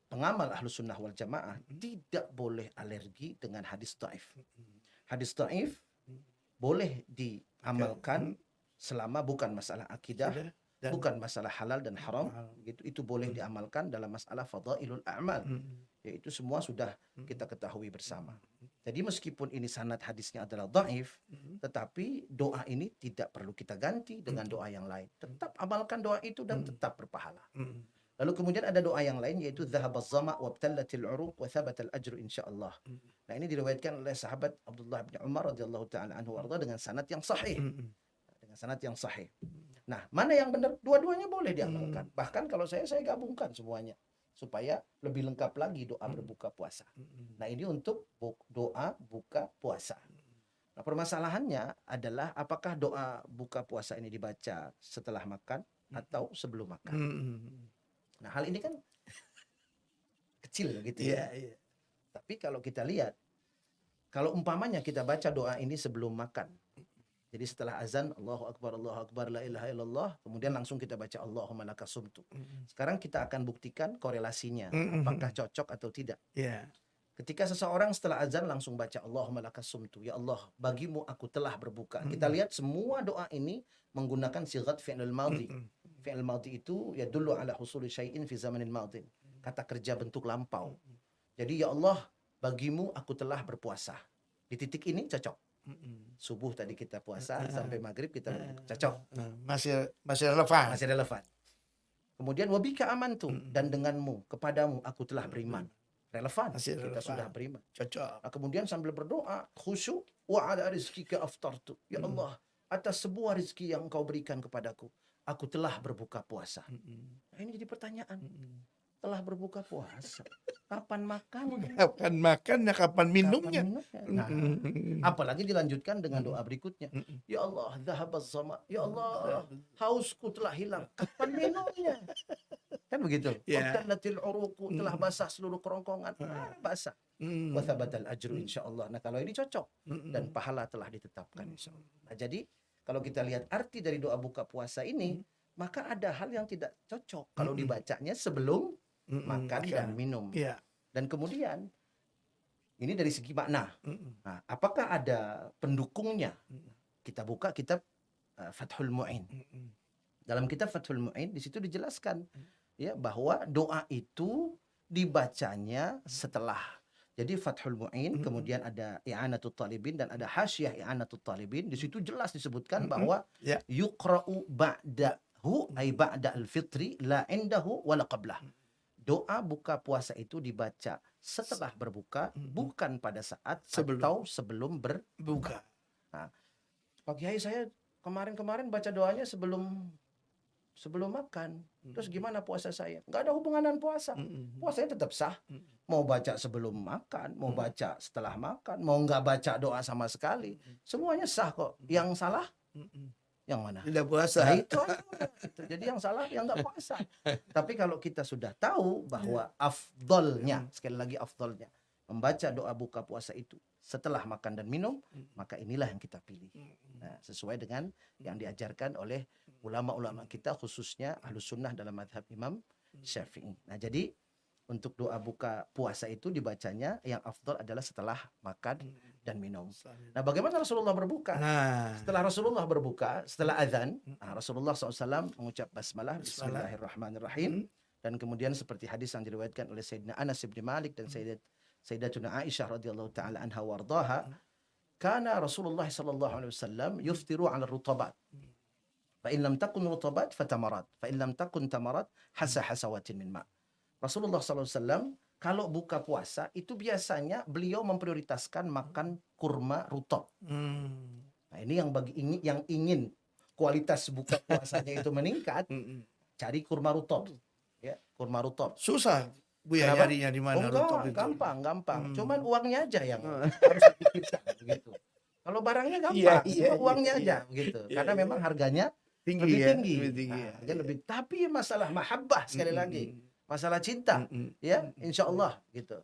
pengamal ahlu sunnah wal jamaah tidak boleh alergi dengan hadis dhaif. Hadis dhaif boleh diamalkan selama bukan masalah akidah, bukan masalah halal dan haram, gitu. Itu boleh diamalkan dalam masalah fadailul a'mal. Yaitu semua sudah kita ketahui bersama. Jadi meskipun ini sanad hadisnya adalah dhaif, tetapi doa ini tidak perlu kita ganti dengan doa yang lain. Tetap amalkan doa itu dan tetap berpahala. Lalu kemudian ada doa yang lain yaitu dhahabaz zama' wabtallatil 'uruq wa thabatal ajru insyaallah. Nah, ini diriwayatkan oleh sahabat Abdullah bin Umar radhiyallahu taala anhu warda dengan sanad yang sahih. Dengan sanad yang sahih. Nah, mana yang benar? Dua-duanya boleh diamalkan. Bahkan kalau saya gabungkan semuanya supaya lebih lengkap lagi doa berbuka puasa. Nah, ini untuk doa buka puasa. Nah, permasalahannya adalah apakah doa buka puasa ini dibaca setelah makan atau sebelum makan. Nah, hal ini kan kecil gitu ya. Tapi kalau kita lihat, kalau umpamanya kita baca doa ini sebelum makan. Jadi setelah azan, Allahu Akbar, la ilaha illallah, kemudian langsung kita baca Allahumma lakas sumtu. Sekarang kita akan buktikan korelasinya, apakah cocok atau tidak. Ketika seseorang setelah azan langsung baca Allahumma lakas sumtu, ya Allah, bagimu aku telah berbuka. Kita lihat semua doa ini menggunakan sighat fi'il madhi. Fi'il madhi itu yadullu ala husuli syai'in fi zamanil madhi. Kata kerja bentuk lampau. Jadi ya Allah, bagimu aku telah berpuasa. Di titik ini cocok. Subuh tadi kita puasa sampai maghrib kita cocok. Masih relevan. Masih relevan. Kemudian wabika amantu, dan denganmu, kepadamu aku telah beriman. Relevan. Masih kita relevan. sudah beriman. Cocok. Nah, kemudian sambil berdoa, khusyuk wa ala rizkika aftartu. Ya Allah, atas sebuah rezeki yang Engkau berikan kepadaku, aku telah berbuka puasa. Nah, ini jadi pertanyaan. setelah berbuka puasa. Kapan makan? Kapan makannya, kapan minumnya. Nah, apalagi dilanjutkan dengan doa berikutnya. Mm-mm. Ya Allah, dhahabaz zama. Ya Allah, hausku telah hilang. Kapan minumnya? Kan begitu. Ya. Wabtallatil uruqu, telah basah seluruh kerongkongan. Basah. Wa thabatal ajru insyaallah. Nah, kalau ini cocok dan pahala telah ditetapkan insyaallah. Nah, jadi kalau kita lihat arti dari doa buka puasa ini, maka ada hal yang tidak cocok kalau dibacanya sebelum makan dan minum. Ya. Dan kemudian ini dari segi makna. Nah, apakah ada pendukungnya? Kita buka kitab Fathul Mu'in. Dalam kitab Fathul Mu'in di situ dijelaskan ya bahwa doa itu dibacanya setelah. Jadi Fathul Mu'in, kemudian ada I'anatul Talibin dan ada Hasyiah I'anatul Talibin. Di situ jelas disebutkan bahwa yuqra'u ba'dahu ay ba'da al-fitri la indahu wala qablah. Doa buka puasa itu dibaca setelah berbuka, bukan pada saat atau sebelum berbuka. Nah, Pak Kiai, saya kemarin baca doanya sebelum makan. Terus gimana puasa saya? Nggak ada hubungan dengan puasa. Puasanya tetap sah. Mau baca sebelum makan, mau baca setelah makan, mau nggak baca doa sama sekali. Semuanya sah kok. Yang salah? Yang mana? Tidak puasa. Nah, itu aja udah. Jadi yang salah yang nggak puasa. Tapi kalau kita sudah tahu bahwa afdolnya, sekali lagi afdolnya, membaca doa buka puasa itu setelah makan dan minum, maka inilah yang kita pilih. Nah, sesuai dengan yang diajarkan oleh ulama-ulama kita, khususnya Ahlus Sunnah dalam mazhab Imam Syafi'i. Nah, jadi untuk doa buka puasa itu dibacanya yang afdol adalah setelah makan dan minum. Nah, bagaimana Rasulullah berbuka? Setelah Rasulullah berbuka, setelah azan, Rasulullah SAW mengucap basmalah, Bismillahirrahmanirrahim. Dan kemudian seperti hadis yang diriwayatkan oleh Sayyidina Anas bin Malik dan Sayyidatuna Aisyah radhiyallahu taala anha wardaha, kana Rasulullah sallallahu alaihi wasallam yuftiru 'ala rutabat. Fa in lam takun rutabat fatamarat, fa in lam takun tamarat hasawatin min ma'. Rasulullah SAW kalau buka puasa itu biasanya beliau memprioritaskan makan kurma rutab. Nah, ini yang ingin kualitas buka puasanya itu meningkat, cari kurma rutab. Ya, kurma rutab. Susah Buya nyarinya di mana rutab itu. Gampang. Cuman uangnya aja yang harus dipikirkan begitu. Kalau barangnya gampang, uangnya aja begitu. Karena memang harganya lebih tinggi. Tapi masalah mahabbah sekali lagi. Masalah cinta, ya, insya Allah gitu.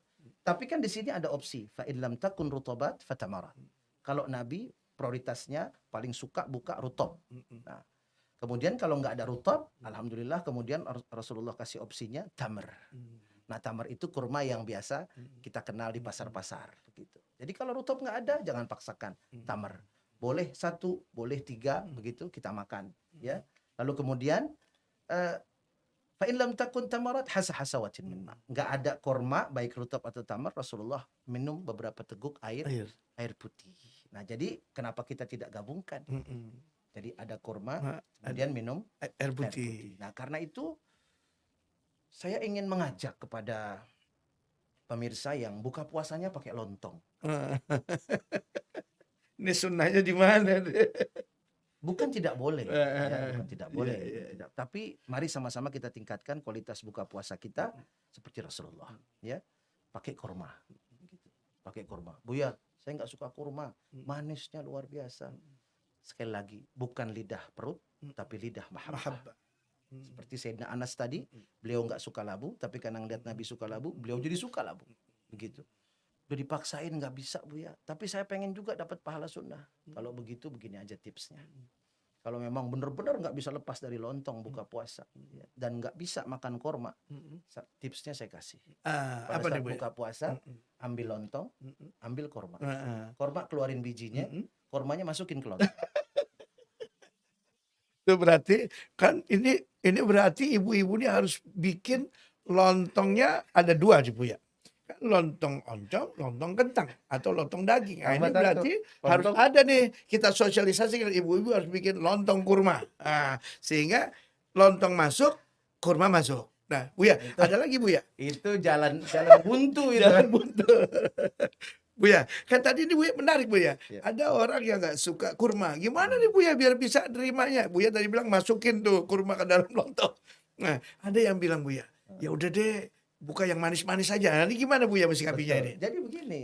Tapi kan di sini ada opsi. Fa in lam takun rutabat fatamarat. Kalau Nabi prioritasnya paling suka buka rutab. Nah, kemudian kalau nggak ada rutab, alhamdulillah kemudian Rasulullah kasih opsinya tamr. Nah, tamr itu kurma yang biasa kita kenal di pasar-pasar, begitu. Jadi kalau rutab nggak ada, jangan paksakan tamr. Boleh 1, boleh 3, begitu kita makan, ya. Lalu kemudian fa in lam takun tamarat hasawatin min ma'. Enggak ada korma baik rutab atau tamar, Rasulullah minum beberapa teguk air putih. Nah, jadi kenapa kita tidak gabungkan? Jadi ada korma, kemudian minum air putih. Nah, karena itu saya ingin mengajak kepada pemirsa yang buka puasanya pakai lontong. Ini sunnahnya di mana? Bukan tidak boleh, bukan tidak boleh. Tidak. Tapi mari sama-sama kita tingkatkan kualitas buka puasa kita seperti Rasulullah, ya. Pakai kurma, gitu. Pakai kurma. Buya, saya nggak suka kurma, manisnya luar biasa. Sekali lagi, bukan lidah perut, tapi lidah mahabbah. Seperti Sayyidina Anas tadi, beliau nggak suka labu, tapi karena ngeliat Nabi suka labu, beliau jadi suka labu, begitu. Udah dipaksain nggak bisa Buya, tapi saya pengen juga dapat pahala sunnah. Kalau begitu begini aja tipsnya. Kalau memang benar-benar nggak bisa lepas dari lontong buka puasa, ya, dan nggak bisa makan korma, tipsnya saya kasih. Pada saat buka puasa, ambil lontong, ambil korma. Korma keluarin bijinya, kormanya masukin ke lontong. Itu berarti kan ini berarti ibu-ibu ini harus bikin lontongnya ada 2 sih Buya. Lontong oncom, lontong kentang atau lontong daging. Nah, ini berarti harus ada nih, kita sosialisasi, ibu-ibu harus bikin lontong kurma. Nah, sehingga lontong masuk, kurma masuk. Nah, Buya, ada lagi Buya. Itu jalan buntu itu. Jalan buntu. Buya, kan tadi ini Buya menarik Buya. Ada orang yang nggak suka kurma. Gimana nih Buya biar bisa nerimanya? Buya tadi bilang masukin tuh kurma ke dalam lontong. Nah, ada yang bilang Buya, ya udah deh buka yang manis-manis aja. Nah, ini gimana Buya mensikapinya Betul. ini? Jadi begini,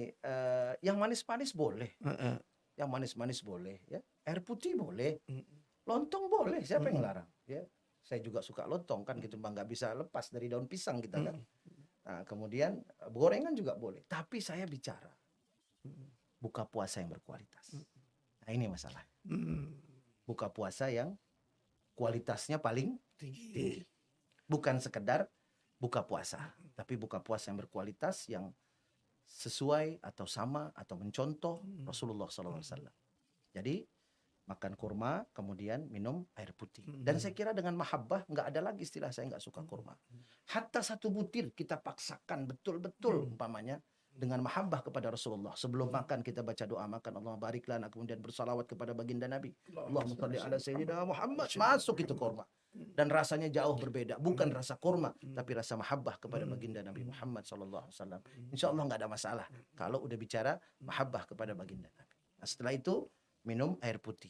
yang manis-manis boleh, Heeh. yang manis-manis boleh ya. Air putih boleh, Mhm. lontong boleh, siapa yang Mhm. larang ya. Saya juga suka lontong kan gitu, Bang, nggak bisa lepas dari daun pisang kita kan. Mhm. Nah, kemudian gorengan juga boleh, tapi saya bicara Mhm. buka puasa yang berkualitas. Nah, ini masalah. Mhm. Buka puasa yang kualitasnya paling Tinggi. tinggi. Bukan sekedar buka puasa, tapi buka puasa yang berkualitas, yang sesuai atau sama atau mencontoh Rasulullah SAW. Jadi makan kurma, kemudian minum air putih. Dan saya kira dengan mahabbah nggak ada lagi istilah saya nggak suka kurma. Hatta satu butir kita paksakan betul-betul umpamanya dengan mahabbah kepada Rasulullah. Sebelum makan kita baca doa makan, Allah barik lana, kemudian bersalawat kepada baginda Nabi. Allahumma shalli ala sayyidina Muhammad. Masuk itu kurma. Dan rasanya jauh berbeda, bukan rasa kurma, tapi rasa mahabbah kepada baginda Nabi Muhammad SAW. Insya Allah nggak ada masalah kalau udah bicara mahabbah kepada baginda Nabi. Nah, setelah itu minum air putih.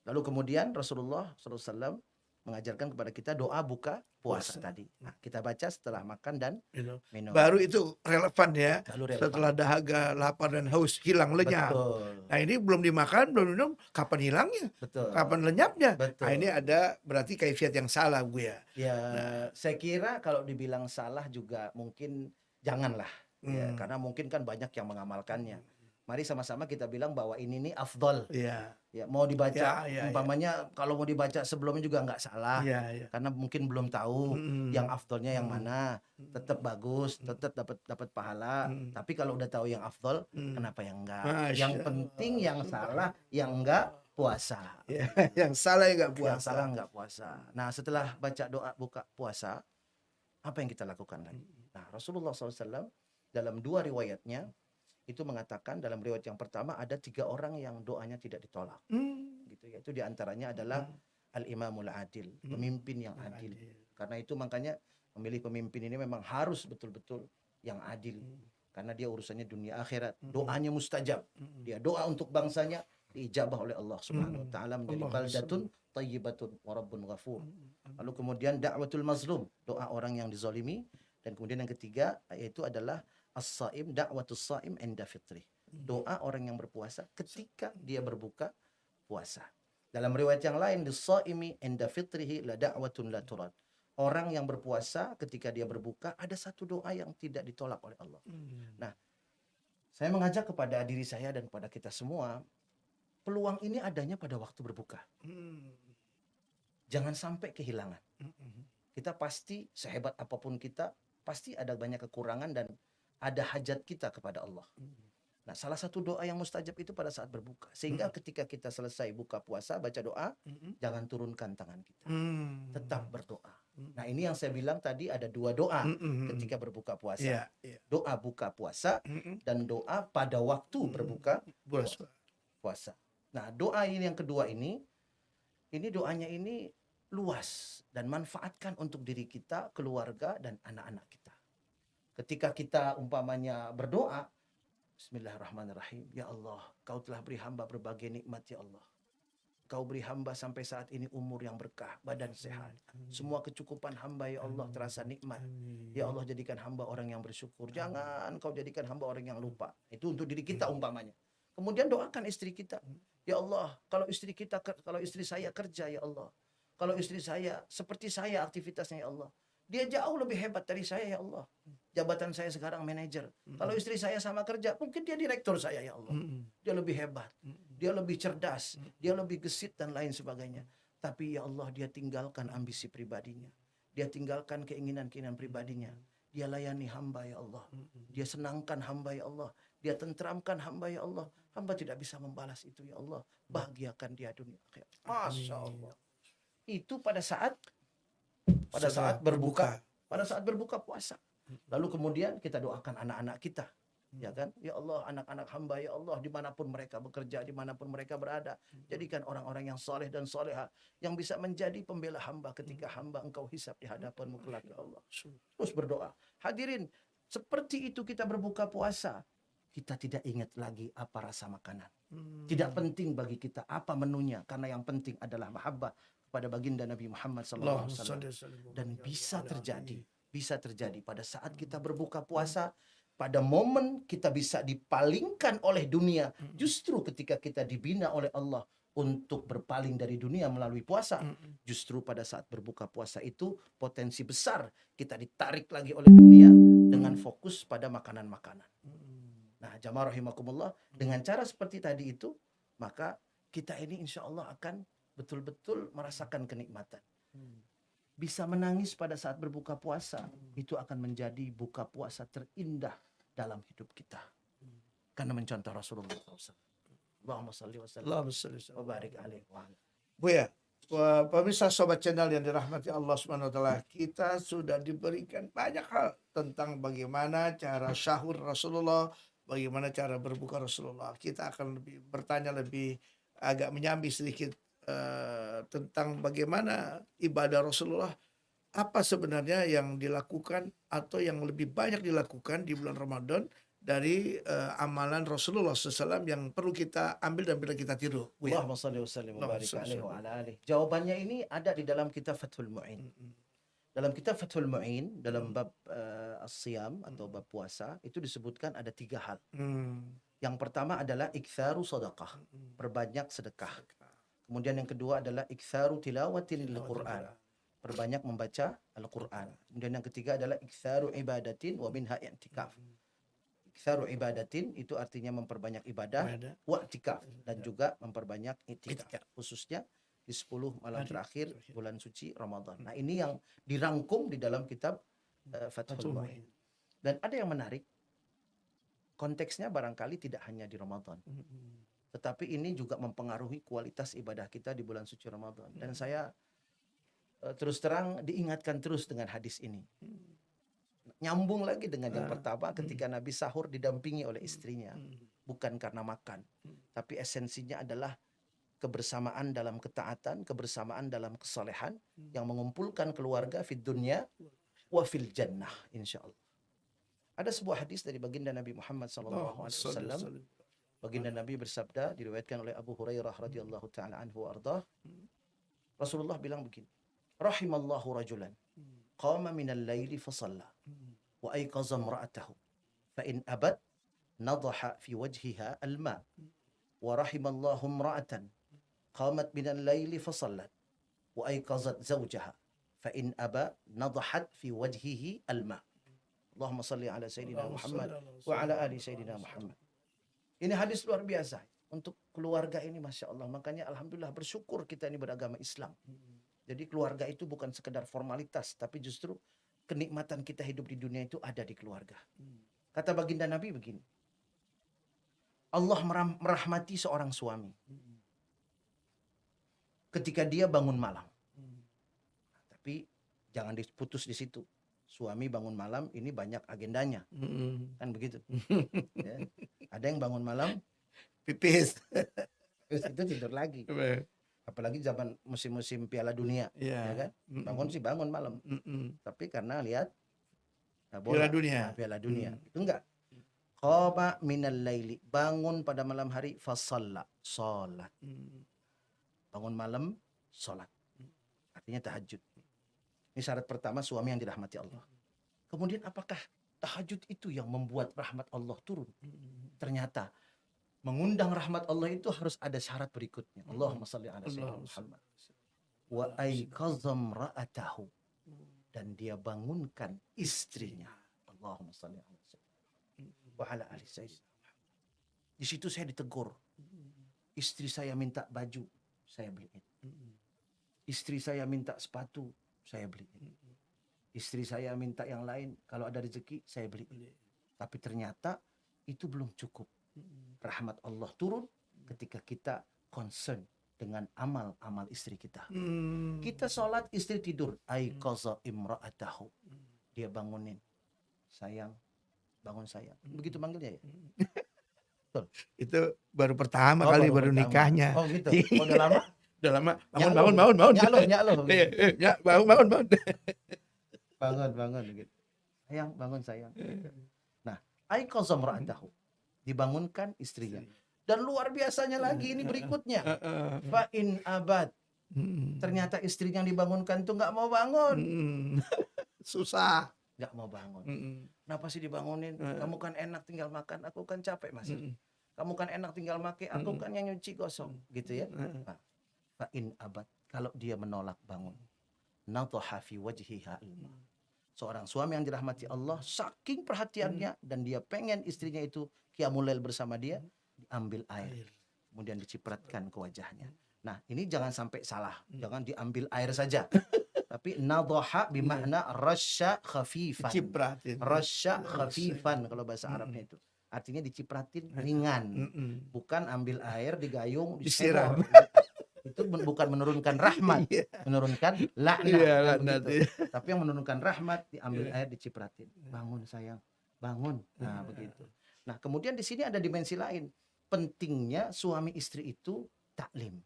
Lalu kemudian Rasulullah SAW mengajarkan kepada kita doa buka puasa tadi. Nah, kita baca setelah makan dan Gitu. minum. Baru itu relevan ya. Lalu relevan. Setelah dahaga, lapar dan haus hilang lenyap. Betul. Nah ini belum dimakan, belum minum, kapan hilangnya? Betul. Kapan lenyapnya? Betul. Nah ini ada berarti kaifiat yang salah Buya. Ya, saya kira kalau dibilang salah juga mungkin janganlah. Ya, karena mungkin kan banyak yang mengamalkannya. Mari sama-sama kita bilang bahwa ini nih afdol. Iya. Ya, mau dibaca Ya. umpamanya kalau mau dibaca sebelumnya juga nggak salah. Iya. Karena mungkin belum tahu yang afdolnya yang mana. Tetap bagus, tetap dapat pahala. Tapi kalau udah tahu yang afdol, kenapa yang enggak? Yang penting yang salah yang enggak puasa. Ya, yang salah yang nggak puasa. Yang salah nggak puasa. Nah, setelah baca doa buka puasa, apa yang kita lakukan lagi? Nah, Rasulullah SAW dalam dua riwayatnya itu mengatakan, dalam riwayat yang pertama ada 3 orang yang doanya tidak ditolak. Gitu ya. Itu diantaranya adalah al-imamul adil, pemimpin yang adil. Karena itu makanya memilih pemimpin ini memang harus betul-betul yang adil. Karena dia urusannya dunia akhirat. Doanya mustajab. Dia doa untuk bangsanya diijabah oleh Allah Subhanahu wa taala menjadi baldatun thayyibatun wa rabbun ghafur. Lalu kemudian da'watul mazlum, doa orang yang dizalimi, dan kemudian yang ketiga yaitu adalah as-saim, da'watus saim inda fitri. Doa orang yang berpuasa ketika dia berbuka puasa. Dalam riwayat yang lain, dis-saimi inda fitrihi la da'watun la turad. Orang yang berpuasa ketika dia berbuka ada satu doa yang tidak ditolak oleh Allah. Nah, saya mengajak kepada diri saya dan kepada kita semua, peluang ini adanya pada waktu berbuka. Jangan sampai kehilangan. Kita pasti, sehebat apapun kita, pasti ada banyak kekurangan dan ada hajat kita kepada Allah. Nah, salah satu doa yang mustajab itu pada saat berbuka. Sehingga ketika kita selesai buka puasa, baca doa, jangan turunkan tangan kita. Tetap berdoa. Nah, ini yang saya bilang tadi ada 2 doa ketika berbuka puasa. Doa buka puasa dan doa pada waktu berbuka puasa. Nah, doa ini yang kedua ini doanya ini luas dan manfaatkan untuk diri kita, keluarga, dan anak-anak kita. Ketika kita umpamanya berdoa, Bismillahirrahmanirrahim. Ya Allah, Kau telah beri hamba berbagai nikmat ya Allah. Kau beri hamba sampai saat ini umur yang berkah, badan sehat. Semua kecukupan hamba ya Allah terasa nikmat. Ya Allah, jadikan hamba orang yang bersyukur. Jangan Kau jadikan hamba orang yang lupa. Itu untuk diri kita umpamanya. Kemudian doakan istri kita. Ya Allah, kalau istri saya kerja ya Allah. Kalau istri saya seperti saya aktivitasnya ya Allah. Dia jauh lebih hebat dari saya ya Allah. Jabatan saya sekarang manajer. Kalau istri saya sama kerja, mungkin dia direktur saya ya Allah. Dia lebih hebat. Dia lebih cerdas. Dia lebih gesit dan lain sebagainya. Tapi ya Allah, dia tinggalkan ambisi pribadinya. Dia tinggalkan keinginan-keinginan pribadinya. Dia layani hamba ya Allah. Dia senangkan hamba ya Allah. Dia tentramkan hamba ya Allah. Hamba tidak bisa membalas itu ya Allah. Bahagiakan dia dunia akhirat. Masya Allah. Itu pada saat berbuka. Pada saat berbuka puasa. Lalu kemudian kita doakan anak-anak kita. Ya kan? Ya Allah, anak-anak hamba ya Allah, dimanapun mereka bekerja, dimanapun mereka berada, jadikan orang-orang yang soleh dan soleha, yang bisa menjadi pembela hamba ketika hamba Engkau hisab di hadapanmu kelak ya Allah. Terus berdoa. Hadirin, seperti itu kita berbuka puasa. Kita tidak ingat lagi apa rasa makanan. Tidak penting bagi kita apa menunya, karena yang penting adalah mahabbah pada baginda Nabi Muhammad SAW. Dan bisa terjadi bisa terjadi pada saat kita berbuka puasa. Pada momen kita bisa dipalingkan oleh dunia, justru ketika kita dibina oleh Allah untuk berpaling dari dunia melalui puasa, justru pada saat berbuka puasa itu potensi besar kita ditarik lagi oleh dunia dengan fokus pada makanan-makanan. Nah, jamaah rahimakumullah, dengan cara seperti tadi itu, maka kita ini insya Allah akan betul-betul merasakan kenikmatan. Bisa menangis pada saat berbuka puasa, itu akan menjadi buka puasa terindah dalam hidup kita. Karena mencontoh Rasulullah SAW. Allahumma salli wa sallim Allahumma shalli wa wa barik alaihi wa ala. Buya, pemirsa Sobat Channel yang dirahmati Allah Subhanahu wa taala, kita sudah diberikan banyak hal tentang bagaimana cara sahur Rasulullah, bagaimana cara berbuka Rasulullah. Kita akan lebih bertanya lebih agak menyambi sedikit tentang bagaimana ibadah Rasulullah, apa sebenarnya yang dilakukan atau yang lebih banyak dilakukan di bulan Ramadan dari amalan Rasulullah SAW yang perlu kita ambil dan bila kita tiru. Buya. Allahumma salli wa sallim wa Allahumma barik salli alaihi wa wa ala alihi. Jawabannya ini ada di dalam kitab Fathul Mu'in. Dalam kitab Fathul Mu'in, dalam bab as-siyam atau bab puasa, itu disebutkan ada 3 hal. Yang pertama adalah iktsaru sedekah, perbanyak sedekah. Kemudian yang kedua adalah iktsaru tilawatin lil Qur'an, perbanyak membaca Al-Quran. Kemudian yang ketiga adalah iktsaru ibadatin wa minha i'tikaf. Iktsaru ibadatin itu artinya memperbanyak ibadah, wa i'tikaf, dan juga memperbanyak i'tikaf, khususnya di 10 malam terakhir bulan suci Ramadan. Nah, ini yang dirangkum di dalam kitab Fathul Mu'in. Dan ada yang menarik, konteksnya barangkali tidak hanya di Ramadan, tetapi ini juga mempengaruhi kualitas ibadah kita di bulan suci Ramadan. Dan saya terus terang diingatkan terus dengan hadis ini. Nyambung lagi dengan yang pertama, ketika Nabi sahur didampingi oleh istrinya, bukan karena makan, tapi esensinya adalah kebersamaan dalam ketaatan, kebersamaan dalam kesalehan yang mengumpulkan keluarga fid dunya wa fil jannah insyaallah. Ada sebuah hadis dari baginda Nabi Muhammad SAW. Baginda Nabi bersabda, diriwayatkan oleh Abu Hurairah radhiyallahu taala anhu wa ardhah. Rasulullah bilang begini, rahimallahu rajulan qama minal laili fa shalla wa ayqaza imra'atahu fa in abad nadaha fi wajhiha al-ma wa rahimallahu imra'atan qamat minal laili fa shallat wa ayqazat zawjaha fa in aba nadahat fi wajhihi al-ma. Allahumma salli ala sayyidina Muhammad wa ala ali sayyidina Muhammad. Ini hadis luar biasa untuk keluarga ini, Masya Allah. Makanya alhamdulillah bersyukur kita ini beragama Islam. Jadi keluarga itu bukan sekedar formalitas, tapi justru kenikmatan kita hidup di dunia itu ada di keluarga. Kata baginda Nabi begini, Allah merahmati seorang suami ketika dia bangun malam. Tapi jangan diputus di situ. Suami bangun malam ini banyak agendanya, kan begitu. Ya. Ada yang bangun malam Pipis. terus itu tidur lagi. Apalagi zaman musim-musim Piala Dunia, ya kan? Bangun sih bangun malam. Tapi karena lihat bola, Piala Dunia. Itu enggak. Qama minal laili, bangun pada malam hari, fasalla, salat. Bangun malam, salat. Artinya tahajud. Ini syarat pertama suami yang dirahmati Allah. Kemudian apakah tahajud itu yang membuat rahmat Allah turun? Ternyata mengundang rahmat Allah itu harus ada syarat berikutnya. Allahumma salli ala sayyidina Muhammad. Wa ayqazam ra'atahu, dan dia bangunkan istrinya. Allahumma salli ala sayyidina wa ala ali sayyidina Muhammad. Di situ saya ditegur. Istri saya minta baju, saya beliin. Istri saya minta sepatu, saya beliin. Istri saya minta yang lain, kalau ada rezeki saya beliin. Tapi ternyata itu belum cukup. Rahmat Allah turun ketika kita concern dengan amal-amal istri kita. Kita sholat, istri tidur. Ayqaza imra'atahu. Dia bangunin. Sayang, bangun sayang. Begitu manggilnya ya? Itu baru pertama kali, baru pertama. nikahnya. Oh gitu. Oh, udah lama? Udah lama. Bangun. Bangun. Nyalo. Ya, bangun. Bangun gitu. Sayang, bangun sayang. Nah, ayqaza imra'atahu. Dibangunkan istrinya. Dan luar biasanya lagi ini berikutnya. Fa in abad. Ternyata istrinya yang dibangunkan tuh nggak mau bangun. Susah. nggak mau bangun. Mm-mm. Kenapa sih dibangunin? Kamu kan enak tinggal makan, aku kan capek masak. Mm-mm. Kamu kan enak tinggal make, aku Mm-mm. kan yang nyuci gosok, gitu ya. Mm-mm. Nah, fa in abad, kalau dia menolak bangun, nadhaha fi wajhiha alma. Seorang suami yang dirahmati Allah, saking perhatiannya dan dia pengen istrinya itu qiyamul lail bersama dia, diambil air, kemudian dicipratkan ke wajahnya. Nah, ini jangan sampai salah, jangan diambil air saja. Tapi nadhaha bimakna rasya khafifan. Cipratin. Rasya khafifan kalau bahasa Arabnya itu. Artinya dicipratin ringan. Bukan ambil air digayung, Disiram. disemor. Itu bukan menurunkan rahmat, Iya. menurunkan laknat. Iya, Kan laknat, begitu. iya. Tapi yang menurunkan rahmat diambil Iya. air dicipratin. Bangun sayang, bangun. Nah, begitu. Nah, kemudian di sini ada dimensi lain. Pentingnya suami istri itu taklim.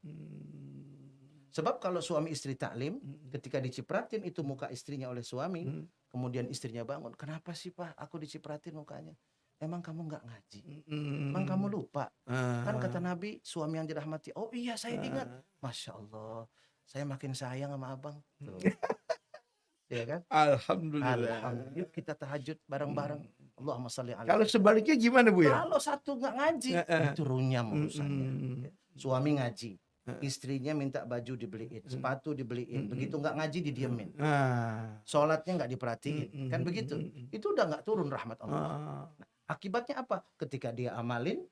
Sebab kalau suami istri taklim, ketika dicipratin itu muka istrinya oleh suami, kemudian istrinya bangun, kenapa sih Pak aku dicipratin mukanya? Emang kamu nggak ngaji? Emang kamu lupa? Kan kata Nabi, suami yang dirahmati. Oh iya, saya ingat. Masya Allah, saya makin sayang sama abang. Tuh. Ya kan? Alhamdulillah. Alhamdulillah. Yuk kita tahajud bareng-bareng. Allahumma sholli ala. Kalau sebaliknya gimana Bu ya? Kalau satu nggak ngaji, itu runyam urusannya. Suami ngaji, istrinya minta baju dibeliin, sepatu dibeliin, begitu nggak ngaji didiemin, sholatnya nggak diperhatiin, kan begitu. Itu udah nggak turun rahmat Allah. Nah, akibatnya apa? Ketika dia amalin,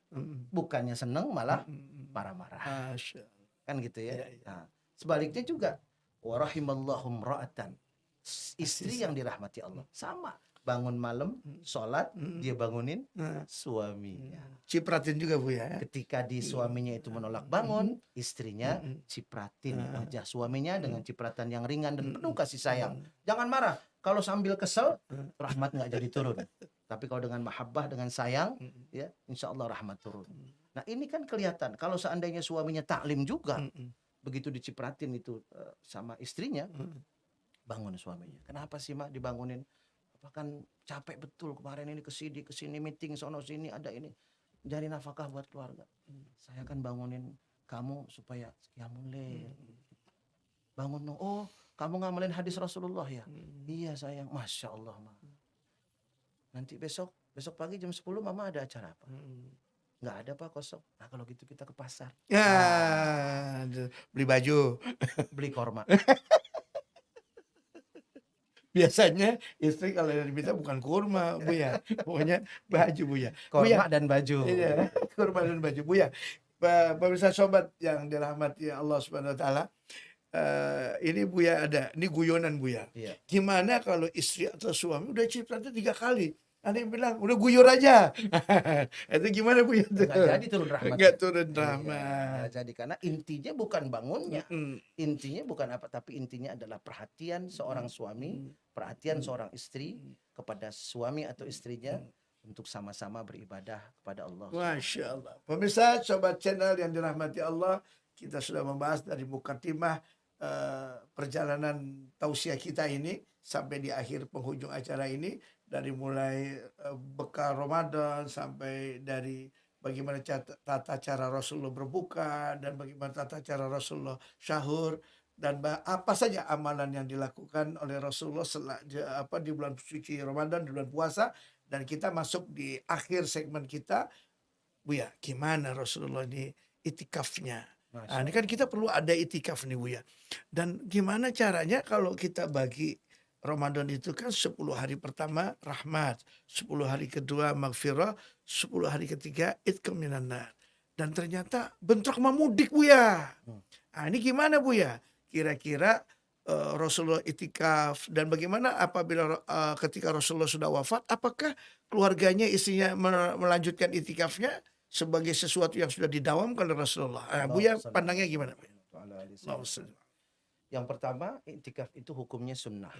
bukannya seneng malah marah-marah, kan gitu ya. Nah, sebaliknya juga, warahimallahu ra'atan, istri yang dirahmati Allah, sama. Bangun malam, sholat, dia bangunin suaminya. Cipratin juga Bu ya. Ketika di suaminya itu menolak bangun, istrinya cipratin wajah suaminya dengan cipratan yang ringan dan penuh kasih sayang. Jangan marah. Kalau sambil kesel, rahmat nggak jadi turun. Tapi kalau dengan mahabbah, dengan sayang, ya insya Allah rahmat turun. Nah ini kan kelihatan. Kalau seandainya suaminya taklim juga, begitu dicipratin itu sama istrinya, bangun suaminya. Kenapa sih Mak dibangunin? Bahkan capek betul kemarin ini kesini meeting sono sini ada ini cari nafkah buat keluarga. Saya kan bangunin kamu supaya qiyamul lail. Bangun dong. Oh, kamu ngamalin hadis Rasulullah ya? Iya sayang. Masya Allah Ma. Nanti besok pagi jam 10 Mama ada acara apa? Nggak ada Pak, kosong. Nah kalau gitu kita ke pasar. Ya, beli baju, beli korma. Biasanya istri kalau yang diminta bukan kurma Bu ya, pokoknya baju Bu ya. Korma dan baju. Iya, kurma dan baju Bu ya. Pemirsa sobat yang dirahmati Allah Subhanahu Wa Taala, ini Bu ya ada, ini guyonan Bu ya. Iya. Gimana kalau istri atau suami udah cipratan 3 kali? Ada yang bilang udah guyur aja. Itu gimana Bu ya? Nggak jadi turun rahmat. Nggak turun Iya, rahmat. nggak jadi karena intinya bukan bangunnya. Intinya bukan apa, tapi intinya adalah perhatian seorang suami, perhatian seorang istri kepada suami atau istrinya untuk sama-sama beribadah kepada Allah. Masya Allah. Pemirsa, sobat channel yang dirahmati Allah, kita sudah membahas dari mukaddimah perjalanan tausiah kita ini sampai di akhir penghujung acara ini, dari mulai bekal Ramadan sampai dari bagaimana tata cara Rasulullah berbuka dan bagaimana tata cara Rasulullah syahur dan apa saja amalan yang dilakukan oleh Rasulullah di bulan suci Ramadan, di bulan puasa. Dan kita masuk di akhir segmen kita, Bu ya, gimana Rasulullah ini itikafnya. Nah, ini kan kita perlu ada itikaf nih Bu ya. Dan gimana caranya kalau kita bagi Ramadan itu kan 10 hari pertama rahmat, 10 hari kedua maghfirah, 10 hari ketiga itqam minan nar. Dan ternyata bentrok sama mudik Bu ya. Nah, ini gimana Bu ya? Kira-kira Rasulullah itikaf, dan bagaimana apabila ketika Rasulullah sudah wafat, apakah keluarganya, istrinya melanjutkan itikafnya sebagai sesuatu yang sudah didawamkan oleh Rasulullah? Bu ya, pandangnya gimana? Yang pertama, itikaf itu hukumnya sunnah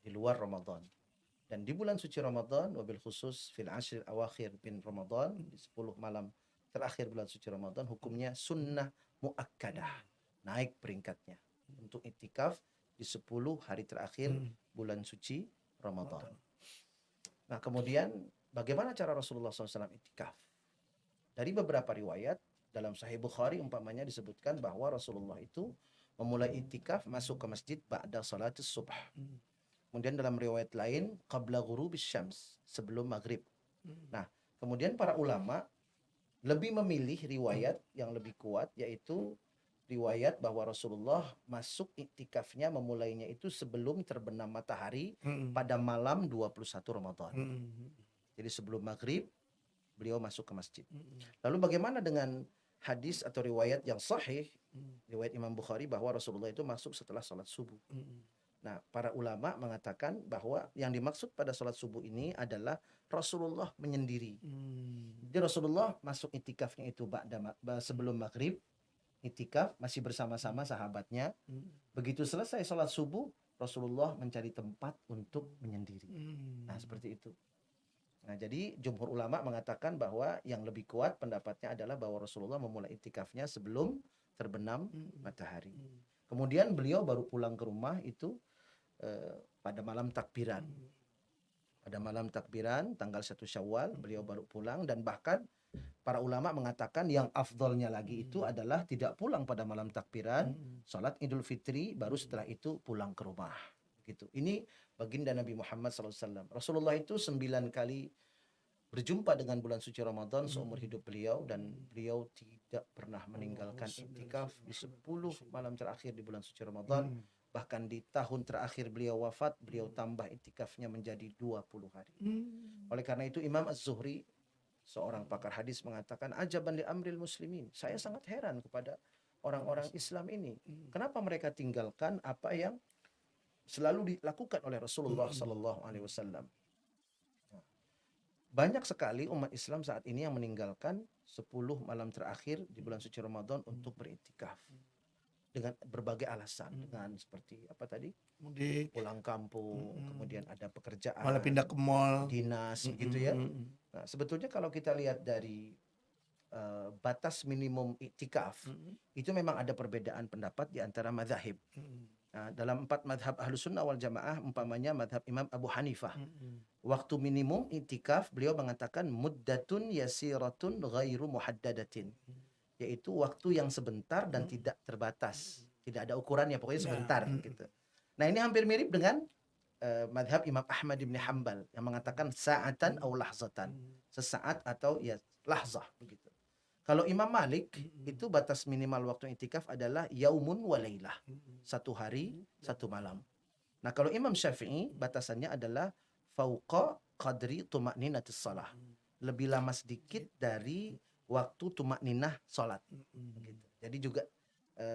di luar Ramadan. Dan di bulan suci Ramadan, wabil khusus fil ashril awakhir bin Ramadan, di 10 malam terakhir bulan suci Ramadan, hukumnya sunnah muakkadah, naik peringkatnya untuk itikaf di 10 hari terakhir bulan suci Ramadan. Nah kemudian bagaimana cara Rasulullah SAW itikaf? Dari beberapa riwayat dalam Sahih Bukhari umpamanya disebutkan bahwa Rasulullah itu memulai itikaf masuk ke masjid ba'da salatus subh. Kemudian dalam riwayat lain qabla ghurubis syams, sebelum maghrib. Nah, kemudian para ulama lebih memilih riwayat yang lebih kuat, yaitu riwayat bahwa Rasulullah masuk iktikafnya memulainya itu sebelum terbenam matahari pada malam 21 Ramadan. Jadi sebelum maghrib beliau masuk ke masjid. Lalu bagaimana dengan hadis atau riwayat yang sahih, riwayat Imam Bukhari bahwa Rasulullah itu masuk setelah sholat subuh. Nah, para ulama mengatakan bahwa yang dimaksud pada sholat subuh ini adalah Rasulullah menyendiri. Jadi Rasulullah masuk itikafnya itu sebelum maghrib, itikaf masih bersama-sama sahabatnya. Begitu selesai sholat subuh, Rasulullah mencari tempat untuk menyendiri. Nah, seperti itu. Nah, jadi jumhur ulama mengatakan bahwa yang lebih kuat pendapatnya adalah bahwa Rasulullah memulai itikafnya sebelum terbenam matahari. Kemudian beliau baru pulang ke rumah itu pada malam takbiran. Pada malam takbiran tanggal 1 Syawal beliau baru pulang, dan bahkan para ulama mengatakan yang afdolnya lagi itu adalah tidak pulang pada malam takbiran, salat Idul Fitri, baru setelah itu pulang ke rumah. Gitu. Ini baginda Nabi Muhammad SAW. Rasulullah itu 9 kali berjumpa dengan bulan suci Ramadan seumur hidup beliau, dan beliau tidak pernah meninggalkan iktikaf di 10 malam terakhir di bulan suci Ramadan. Bahkan di tahun terakhir beliau wafat, beliau tambah iktikafnya menjadi 20 hari. Oleh karena itu Imam Az-Zuhri, seorang pakar hadis, mengatakan ajaban li amril muslimin. Saya sangat heran kepada orang-orang Islam ini. Kenapa mereka tinggalkan apa yang selalu dilakukan oleh Rasulullah sallallahu alaihi wasallam. Banyak sekali umat Islam saat ini yang meninggalkan 10 malam terakhir di bulan suci Ramadan untuk beriktikaf. Dengan berbagai alasan, dengan seperti apa tadi? Mudik, Pulang kampung, kemudian ada pekerjaan, malah pindah ke mall, dinas, gitu ya. Nah, sebetulnya kalau kita lihat dari batas minimum iktikaf, itu memang ada perbedaan pendapat di antara mazhab. Nah, dalam 4 mazhab Ahlus Sunnah wal Jamaah, umpamanya mazhab Imam Abu Hanifah, waktu minimum iktikaf beliau mengatakan muddatun yasiratun ghairu muhaddadatin, yaitu waktu yang sebentar dan tidak terbatas, tidak ada ukurannya, pokoknya sebentar gitu. Nah, ini hampir mirip dengan madhab Imam Ahmad bin Hanbal yang mengatakan sa'atan atau lahzatan, sesaat atau ya lahzah begitu. Kalau Imam Malik itu batas minimal waktu iktikaf adalah yaumun wa lailah, 1 hari 1 malam. Nah, kalau Imam Syafi'i batasannya adalah fauqa qadri tuma'ninatis shalah, lebih lama sedikit dari waktu tumakninah salat. Gitu. Jadi juga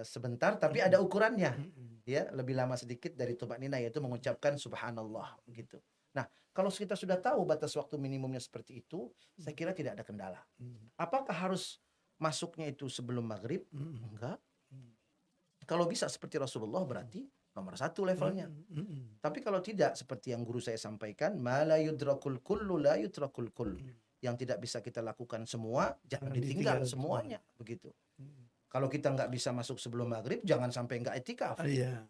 sebentar tapi ada ukurannya. Ya, lebih lama sedikit dari tumakninah, yaitu mengucapkan subhanallah gitu. Nah, kalau kita sudah tahu batas waktu minimumnya seperti itu, saya kira tidak ada kendala. Apakah harus masuknya itu sebelum maghrib? Enggak. Kalau bisa seperti Rasulullah berarti nomor 1 levelnya. Tapi kalau tidak, seperti yang guru saya sampaikan, ma la yudrakul kullu la yutrakul kull. Yang tidak bisa kita lakukan semua, jangan ditinggal semuanya, begitu. Kalau kita nggak bisa masuk sebelum maghrib, jangan sampai nggak iktikaf.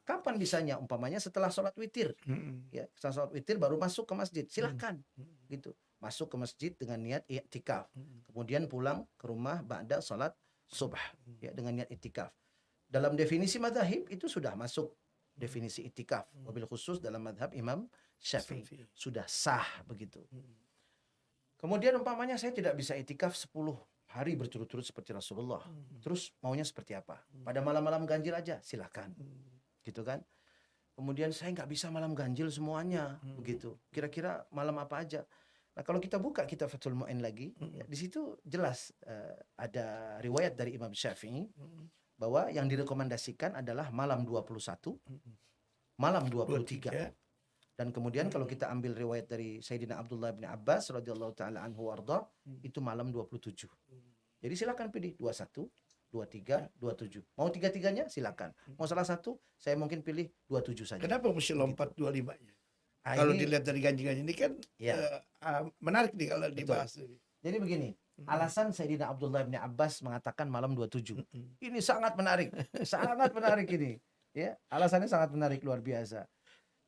Kapan bisanya? Umpamanya setelah sholat witir. Ya, setelah sholat witir baru masuk ke masjid, silahkan. Gitu. Masuk ke masjid dengan niat iktikaf. Kemudian pulang ke rumah ba'da sholat subuh, ya, dengan niat iktikaf. Dalam definisi mazhab itu sudah masuk definisi iktikaf, wabil khusus dalam mazhab Imam Syafi'i. Sudah sah begitu. Kemudian umpamanya saya tidak bisa iktikaf 10 hari berturut-turut seperti Rasulullah. Terus maunya seperti apa? Pada malam-malam ganjil aja, silakan. Gitu kan? Kemudian saya nggak bisa malam ganjil semuanya, begitu. Kira-kira malam apa aja? Nah, kalau kita buka kitab Fathul Mu'in lagi, ya, di situ jelas ada riwayat dari Imam Syafi'i bahwa yang direkomendasikan adalah malam 21, malam 23. Dan kemudian kalau kita ambil riwayat dari Sayyidina Abdullah bin Abbas radhiyallahu taala anhu warda, itu malam 27. Jadi silakan pilih 21, 23, 27. Mau tiga-tiganya silakan. Mau salah satu, saya mungkin pilih 27 saja. Kenapa mesti lompat 25-nya? Ah, Kalau ini dilihat dari ganjil-ganjil ini kan ya. Menarik nih kalau dibahas. Jadi begini, alasan Sayyidina Abdullah bin Abbas mengatakan malam 27. Ini sangat menarik. Sangat menarik ini. Ya, alasannya sangat menarik, luar biasa.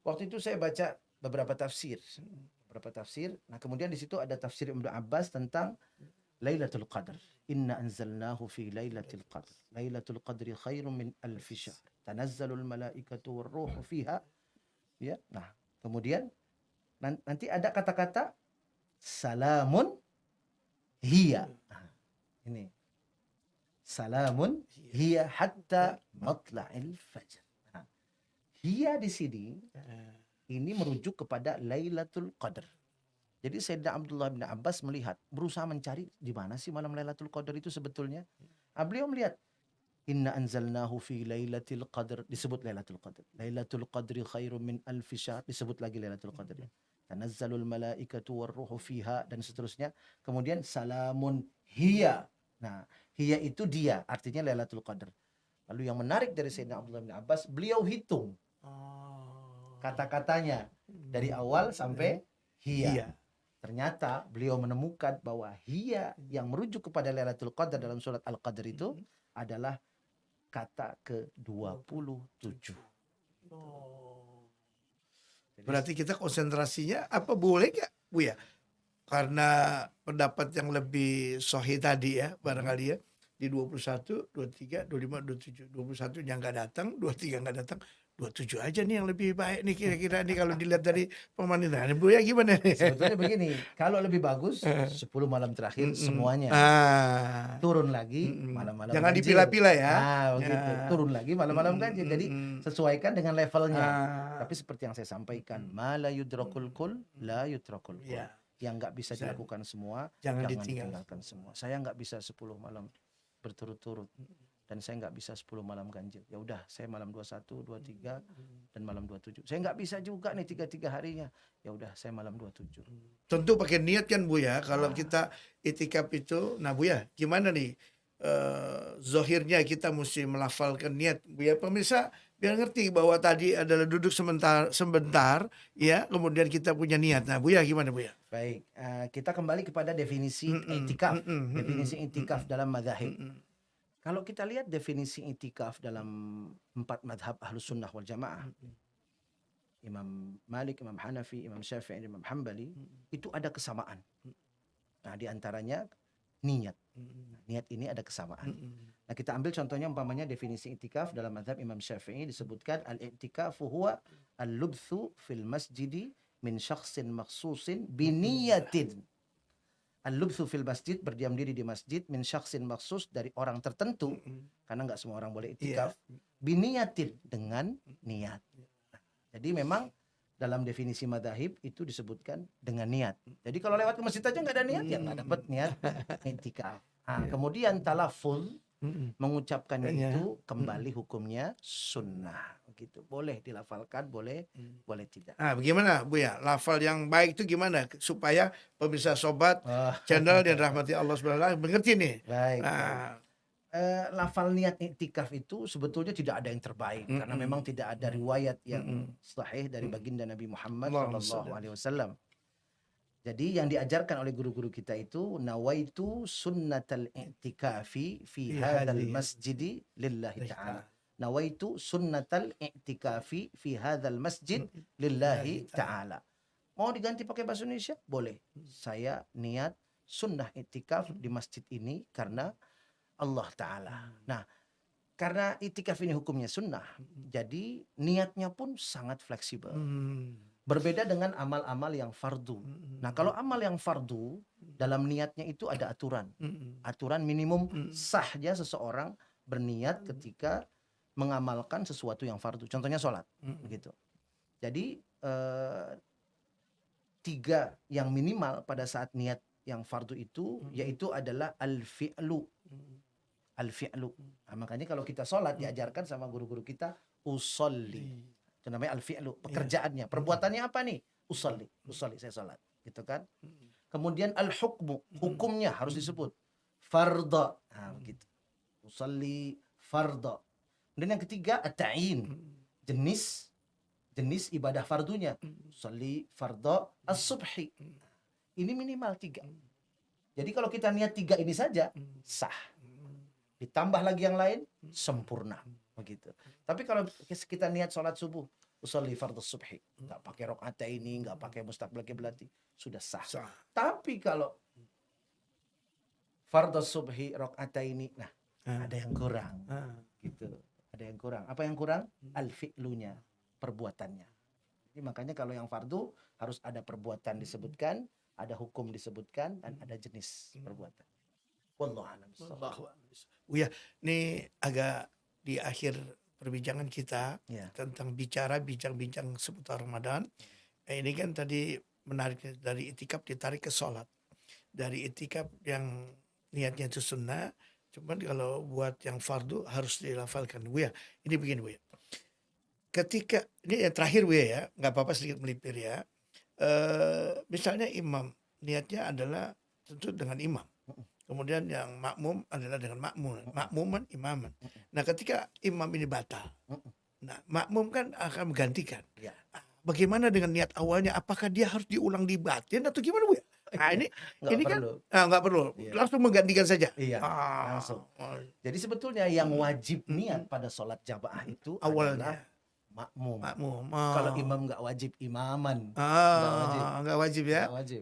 Waktu itu saya baca beberapa tafsir. Nah, kemudian di situ ada tafsir Ibnu Abbas tentang Lailatul Qadar. Inna anzalnahu fi Lailatul Qadar. Lailatul Qadri khairum min alfi syahr. Tanazzalul malaikatu war ruhu fiha. Ya. Nah, Kemudian nanti ada kata-kata salamun hiya. Nah, ini salamun hiya hatta matla'il fajr. Nah, hiya di sini ini merujuk kepada Lailatul Qadar. Jadi Sayyidina Abdullah bin Abbas berusaha mencari di mana sih malam Lailatul Qadar itu sebetulnya. Beliau melihat inna anzalnahu fi lailatul qadr, disebut Lailatul Qadar. Lailatul Qadri khairum min alfi syahr, disebut lagi Lailatul Qadar. Tanazzalul malaikatu warruhu fiha, dan seterusnya. Kemudian salamun hiya. Nah, hiya itu dia, artinya Lailatul Qadar. Lalu yang menarik dari Sayyidina Abdullah bin Abbas, beliau hitung kata-katanya dari awal sampai hiya. Ternyata beliau menemukan bahwa hiya yang merujuk kepada Lailatul Qadar dalam surat Al-Qadr itu adalah kata ke-27. Berarti kita konsentrasinya apa boleh nggak Bu ya? Karena pendapat yang lebih sahih tadi ya, barangkali ya, di 21, 23, 25, 27. 21 yang nggak datang, 23 nggak datang, 27 aja nih yang lebih baik nih kira-kira nih kalau dilihat dari pemandingan. Bu ya gimana nih? Sebetulnya begini, kalau lebih bagus 10 malam terakhir semuanya. Turun lagi malam-malam Jangan ganjil. dipilah-pilah ya. Nah, begitu. Turun lagi malam-malam ganjil. Jadi sesuaikan dengan levelnya. Tapi seperti yang saya sampaikan, ma la yudrakul kul, la yutrakul kul. Yang nggak bisa dilakukan semua, jangan ditinggalkan semua. Saya nggak bisa 10 malam berturut-turut. Dan saya nggak bisa 10 malam ganjil. Ya udah, saya malam 21, 23, dan malam 27. Saya nggak bisa juga nih 3 harinya. Ya udah, saya malam 27. Tentu pakai niat kan Bu ya. Kalau kita itikaf itu, nah Bu ya, gimana nih? Zohirnya kita mesti melafalkan niat Bu ya, pemirsa, biar ngerti bahwa tadi adalah duduk sebentar ya, kemudian kita punya niat. Nah Bu ya, gimana Bu ya? Baik, kita kembali kepada definisi itikaf. Definisi itikaf dalam madzhab. Kalau kita lihat definisi itikaf dalam 4 madhab Ahlus Sunnah wal Jamaah, Imam Malik, Imam Hanafi, Imam Syafi'i, Imam Hambali, itu ada kesamaan. Nah, diantaranya niat. Niat ini ada kesamaan. Nah, kita ambil contohnya umpamanya definisi itikaf dalam madhab Imam Syafi'i disebutkan al-i'tikafu huwa al-lubthu fil masjidi min syakhsin makhsusin biniyatin. Al-lubthu fil masjid, berdiam diri di masjid, min syakhsin maksus, dari orang tertentu, karena nggak semua orang boleh itikaf, biniyatin, dengan niat. Jadi memang dalam definisi madzhab itu disebutkan dengan niat. Jadi kalau lewat ke masjid aja nggak ada niat, ya nggak dapat niat itikaf. Kemudian talaful, mengucapkan itu kembali hukumnya sunnah. Gitu. Boleh dilafalkan, boleh tidak. Bagaimana Bu ya? Lafal yang baik itu gimana supaya pemirsa sobat channel yang rahmati Allah SWT mengerti nih? Baik. Lafal niat iktikaf itu sebetulnya tidak ada yang terbaik karena memang tidak ada riwayat yang sahih dari baginda Nabi Muhammad SAW. Jadi yang diajarkan oleh guru-guru kita itu nawaitu sunnatal i'tikafi fi hadzal masjidi lillahi ta'ala. Nawaitu sunnatal i'tikafi fi hadzal masjid lillahi ta'ala. Mau diganti pakai bahasa Indonesia? Boleh. Saya niat sunnah i'tikaf di masjid ini karena Allah Ta'ala. Nah, karena i'tikaf ini hukumnya sunnah, jadi niatnya pun sangat fleksibel. Berbeda dengan amal-amal yang fardu. Nah, kalau amal yang fardu, dalam niatnya itu ada aturan. Aturan minimum sahnya seseorang berniat ketika mengamalkan sesuatu yang fardu. Contohnya sholat. Begitu. Jadi, 3 yang minimal pada saat niat yang fardu itu, yaitu adalah al-fi'lu. Al-fi'lu. Nah, makanya kalau kita sholat, diajarkan sama guru-guru kita, usolli. Itu namanya al-fi'lu, pekerjaannya, perbuatannya apa nih? Usolli, saya sholat, gitu kan? Kemudian al-hukmu, hukumnya harus disebut fardha. Nah, begitu. Usolli fardha. Kemudian yang ketiga at-ta'yin, jenis ibadah fardunya. Usolli fardha as-subhi. Ini minimal 3. Jadi kalau kita niat 3 ini saja sah. Ditambah lagi yang lain sempurna, begitu. Tapi kalau kita niat sholat subuh, usolli fardhu subhi, nggak pakai rakaat ini, nggak pakai mustaqbil qiblati, sudah sah. Tapi kalau fardhu subhi rakaat ini, nah ada yang kurang, gitu. Ada yang kurang. Apa yang kurang? Al-fi'lunya, perbuatannya. Jadi makanya kalau yang fardu harus ada perbuatan disebutkan, ada hukum disebutkan, dan ada jenis perbuatan. Wallahu a'lam bishawab. Wallahu a'lam bishawab. Buya, ini agak di akhir perbincangan kita Ya. tentang bincang-bincang seputar Ramadan. Ini kan tadi menarik dari itikaf ditarik ke sholat. Dari itikaf yang niatnya itu sunnah, cuman kalau buat yang fardu harus dilafalkan. Buya, ini begini Buya. Ketika ini yang terakhir Buya ya, nggak apa-apa sedikit melipir ya. Misalnya imam niatnya adalah tentu dengan imam. Kemudian yang makmum adalah dengan makmuman imaman. Nah, ketika imam ini batal, nah makmum kan akan menggantikan. Ya. Bagaimana dengan niat awalnya? Apakah dia harus diulang di batin atau gimana Bu ya? Nah, ini kan nggak perlu, Iya. langsung menggantikan saja. Iya, langsung. Jadi sebetulnya yang wajib niat pada sholat jamaah itu adalah awalnya makmum. makmum. Kalau imam nggak wajib imaman. Nggak wajib ya. Nggak wajib.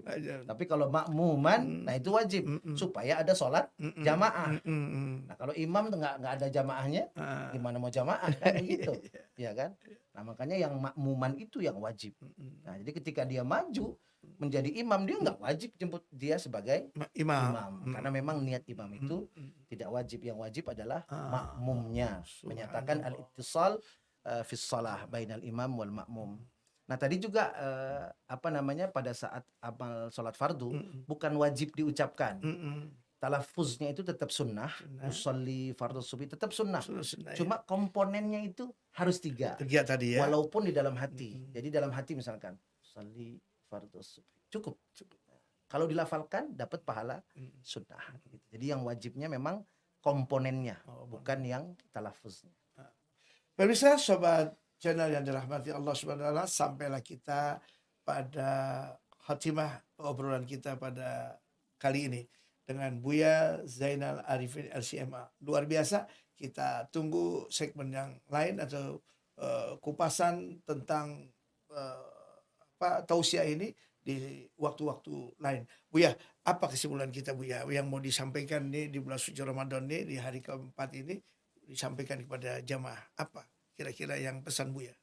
Tapi kalau makmuman, nah itu wajib supaya ada sholat jamaah. Nah kalau imam nggak ada jamaahnya, gimana mau jamaah kan begitu, ya kan? Nah makanya yang makmuman itu yang wajib. Nah jadi ketika dia maju menjadi imam, dia nggak wajib jemput dia sebagai imam. Karena memang niat imam itu tidak wajib. Yang wajib adalah makmumnya, menyatakan al-ittisal fi shalah bainal imam wal makmum. Nah tadi juga pada saat amal sholat fardu bukan wajib diucapkan. Talaffuznya itu tetap sunnah. Usolli fardhu subhi tetap sunnah. Cuma komponennya itu harus 3. Tadi ya. Walaupun di dalam hati. Jadi dalam hati misalkan usolli fardhu subhi. Cukup. Kalau dilafalkan dapat pahala sunnah. Jadi yang wajibnya memang komponennya, bukan yang talaffuznya. Pemirsa, sobat channel yang dirahmati Allah Subhanahu wa taala, sampailah kita pada khatimah obrolan kita pada kali ini dengan Buya Zainal Arifin LCMA. Luar biasa. Kita tunggu segmen yang lain atau kupasan tentang tausiah ini di waktu-waktu lain. Buya, apa kesimpulan kita Buya yang mau disampaikan nih di bulan suci Ramadan nih, di hari keempat ini, disampaikan kepada jamaah? Apa kira-kira yang pesan Buya?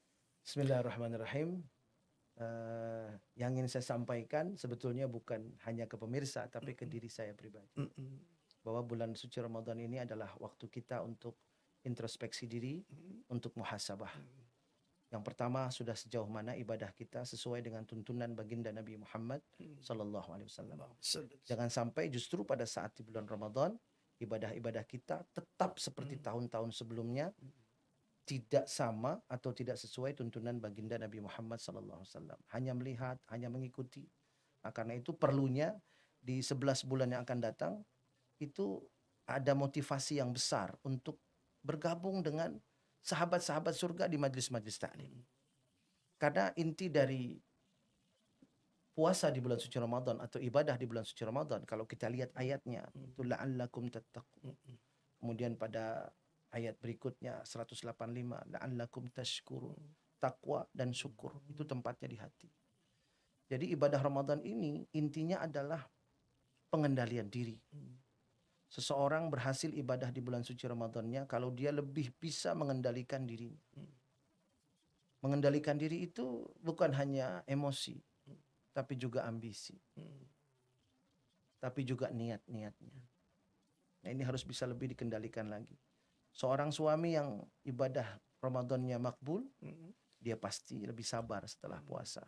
Bismillahirrahmanirrahim. Yang ingin saya sampaikan sebetulnya bukan hanya ke pemirsa, tapi ke diri saya pribadi. Bahwa bulan suci Ramadan ini adalah waktu kita untuk introspeksi diri, untuk muhasabah. Yang pertama, sudah sejauh mana ibadah kita sesuai dengan tuntunan baginda Nabi Muhammad Sallallahu Alaihi Wasallam. Jangan sampai justru pada saat di bulan Ramadan ibadah-ibadah kita tetap seperti tahun-tahun sebelumnya, tidak sama atau tidak sesuai tuntunan baginda Nabi Muhammad Sallallahu Alaihi Wasallam. Hanya melihat, hanya mengikuti. Nah, karena itu perlunya di 11 bulan yang akan datang itu ada motivasi yang besar untuk bergabung dengan sahabat-sahabat surga di majlis-majlis ta'lim. Karena inti dari puasa di bulan suci Ramadan atau ibadah di bulan suci Ramadan, kalau kita lihat ayatnya, itu la'allakum tattaqun. Kemudian pada ayat berikutnya 185, la'allakum tashkurun. Takwa dan syukur itu tempatnya di hati. Jadi ibadah Ramadan ini intinya adalah pengendalian diri. Seseorang berhasil ibadah di bulan suci Ramadannya kalau dia lebih bisa mengendalikan dirinya. Mengendalikan diri itu bukan hanya emosi, tapi juga ambisi. Tapi juga niat-niatnya. Nah, ini harus bisa lebih dikendalikan lagi. Seorang suami yang ibadah Ramadannya makbul, dia pasti lebih sabar setelah puasa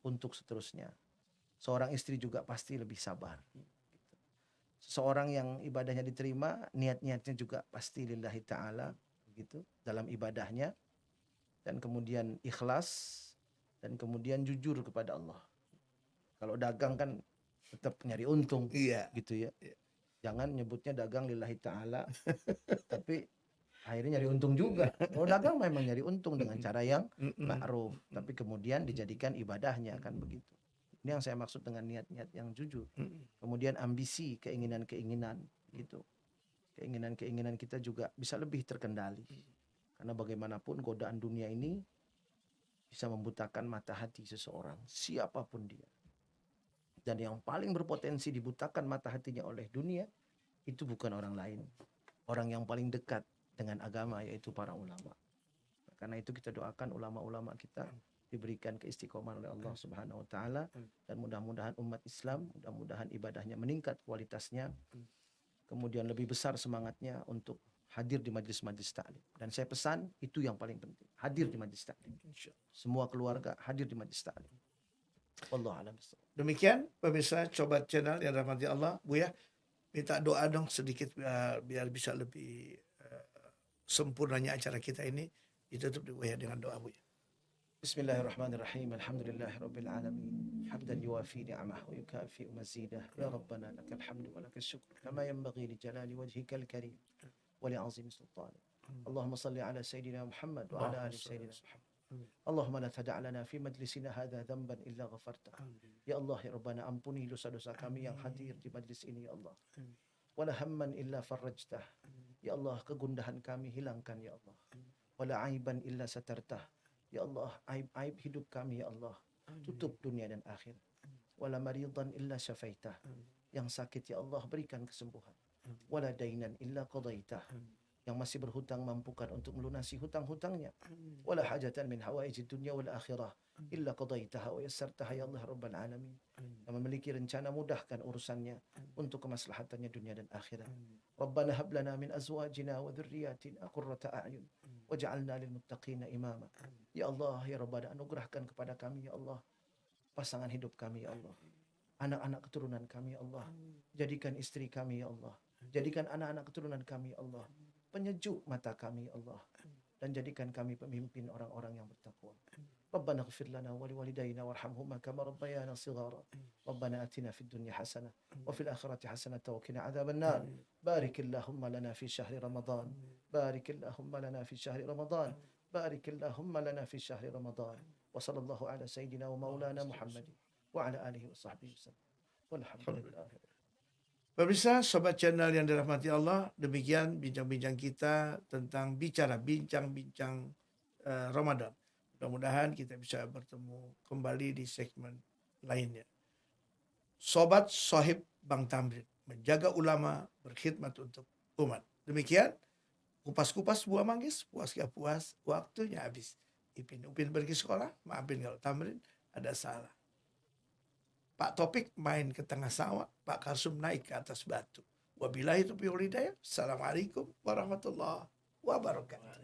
untuk seterusnya. Seorang istri juga pasti lebih sabar. Seorang yang ibadahnya diterima, niat-niatnya juga pasti lillahi ta'ala begitu dalam ibadahnya, dan kemudian ikhlas, dan kemudian jujur kepada Allah. Kalau dagang kan tetap nyari untung, gitu ya. Jangan nyebutnya dagang lillahi ta'ala, tapi akhirnya nyari untung juga. Kalau dagang memang nyari untung dengan cara yang ma'ruf, tapi kemudian dijadikan ibadahnya, kan begitu. Ini yang saya maksud dengan niat-niat yang jujur. Kemudian ambisi, keinginan-keinginan gitu. Keinginan-keinginan kita juga bisa lebih terkendali. Karena bagaimanapun godaan dunia ini bisa membutakan mata hati seseorang, siapapun dia. Dan yang paling berpotensi dibutakan mata hatinya oleh dunia itu bukan orang lain. Orang yang paling dekat dengan agama, yaitu para ulama. Karena itu kita doakan ulama-ulama kita diberikan keistiqomahan oleh Allah Subhanahu wa taala, Amin. dan mudah-mudahan umat Islam, mudah-mudahan ibadahnya meningkat kualitasnya, Amin. kemudian lebih besar semangatnya untuk hadir di majlis-majlis taklim. Dan saya pesan itu yang paling penting, hadir di majlis taklim. Insyaallah. Semua keluarga hadir di majlis taklim. Wallahu a'lam bishawab. Demikian pemirsa Cobat Channel yang dirahmati Allah, Buya, minta doa dong sedikit biar bisa lebih sempurnanya acara kita ini ditutup di Buya dengan doa, Buya. Bismillahirrahmanirrahim. Alhamdulillahirabbil alamin. Hamdan yuwafi ni'amahu wa yukafi mazidah. Ya Rabbana lakal hamdu wa lakal syukr kama yanbaghi li jalali wajhikal karim wa li 'azimi sultanik. Allahumma salli ala sayyidina Muhammad wa ala ali sayyidina Muhammad. Allahumma la tada' lana fi majlisina hadha dhanban illa ghafartah. Ya Allah, ya Rabbana, ampuni dosa-dosa kami yang hadir di majlis ini, ya Allah. Wala hamman illa farajtah. Ya Allah, kegundahan kami hilangkan, ya Allah. Wala aiban illa satartah. Ya Allah, aib-aib hidup kami, ya Allah, tutup dunia dan akhirat. Wala maridan illa syafaitah. Yang sakit, ya Allah, berikan kesembuhan. Wala dainan illa qadaitah. Yang masih berhutang, mampukan untuk melunasi hutang-hutangnya. Wala hajatan min hawaijid dunya wal akhirah illa qadaitaha wa yassartaha, ya Allah rabbal alamin. Yang memiliki rencana, mudahkan urusannya untuk kemaslahatannya dunia dan akhirat. Rabbana hab lana min azwajina wa dhurriyyatina qurrata a'yun waj'alna lil muttaqina imama. Ya Allah, ya Rabbana, anugerahkan kepada kami, ya Allah, pasangan hidup kami, ya Allah. Anak-anak keturunan kami, ya Allah. Jadikan istri kami, ya Allah. Jadikan anak-anak keturunan kami, ya Allah, penyejuk mata kami, ya Allah. Dan jadikan kami pemimpin orang-orang yang bertakwa. Rabbana ighfir lana wa liwalidayna warhamhuma kama rabbayana shighara. Rabbana atina fid dunya hasanah wa fil akhirati hasanah wa qina adzaban nar. Barikillahumma lana fi syahri Ramadan. Barikillahumma lana fi syahri Ramadan. Barikillahumma lana fi syahri Ramadan. Wa sallallahu ala sayyidina wa maulana Muhammad wa ala alihi wa sahbihi wasallam. Walhamdulillah. Pemirsa Sobat Channel yang dirahmati Allah, demikian bincang-bincang kita tentang bincang-bincang Ramadan. Mudah-mudahan kita bisa bertemu kembali di segmen lainnya. Sobat Sohib Bang Tamrin, menjaga ulama, berkhidmat untuk umat. Demikian, kupas-kupas buah manggis, puas gak puas, waktunya habis. Upin pergi sekolah, maafin kalau Tamrin ada salah. Pak Topik main ke tengah sawah, Pak Karsum naik ke atas batu. Wabillahi taufiq wal hidayah. Assalamualaikum warahmatullahi wabarakatuh.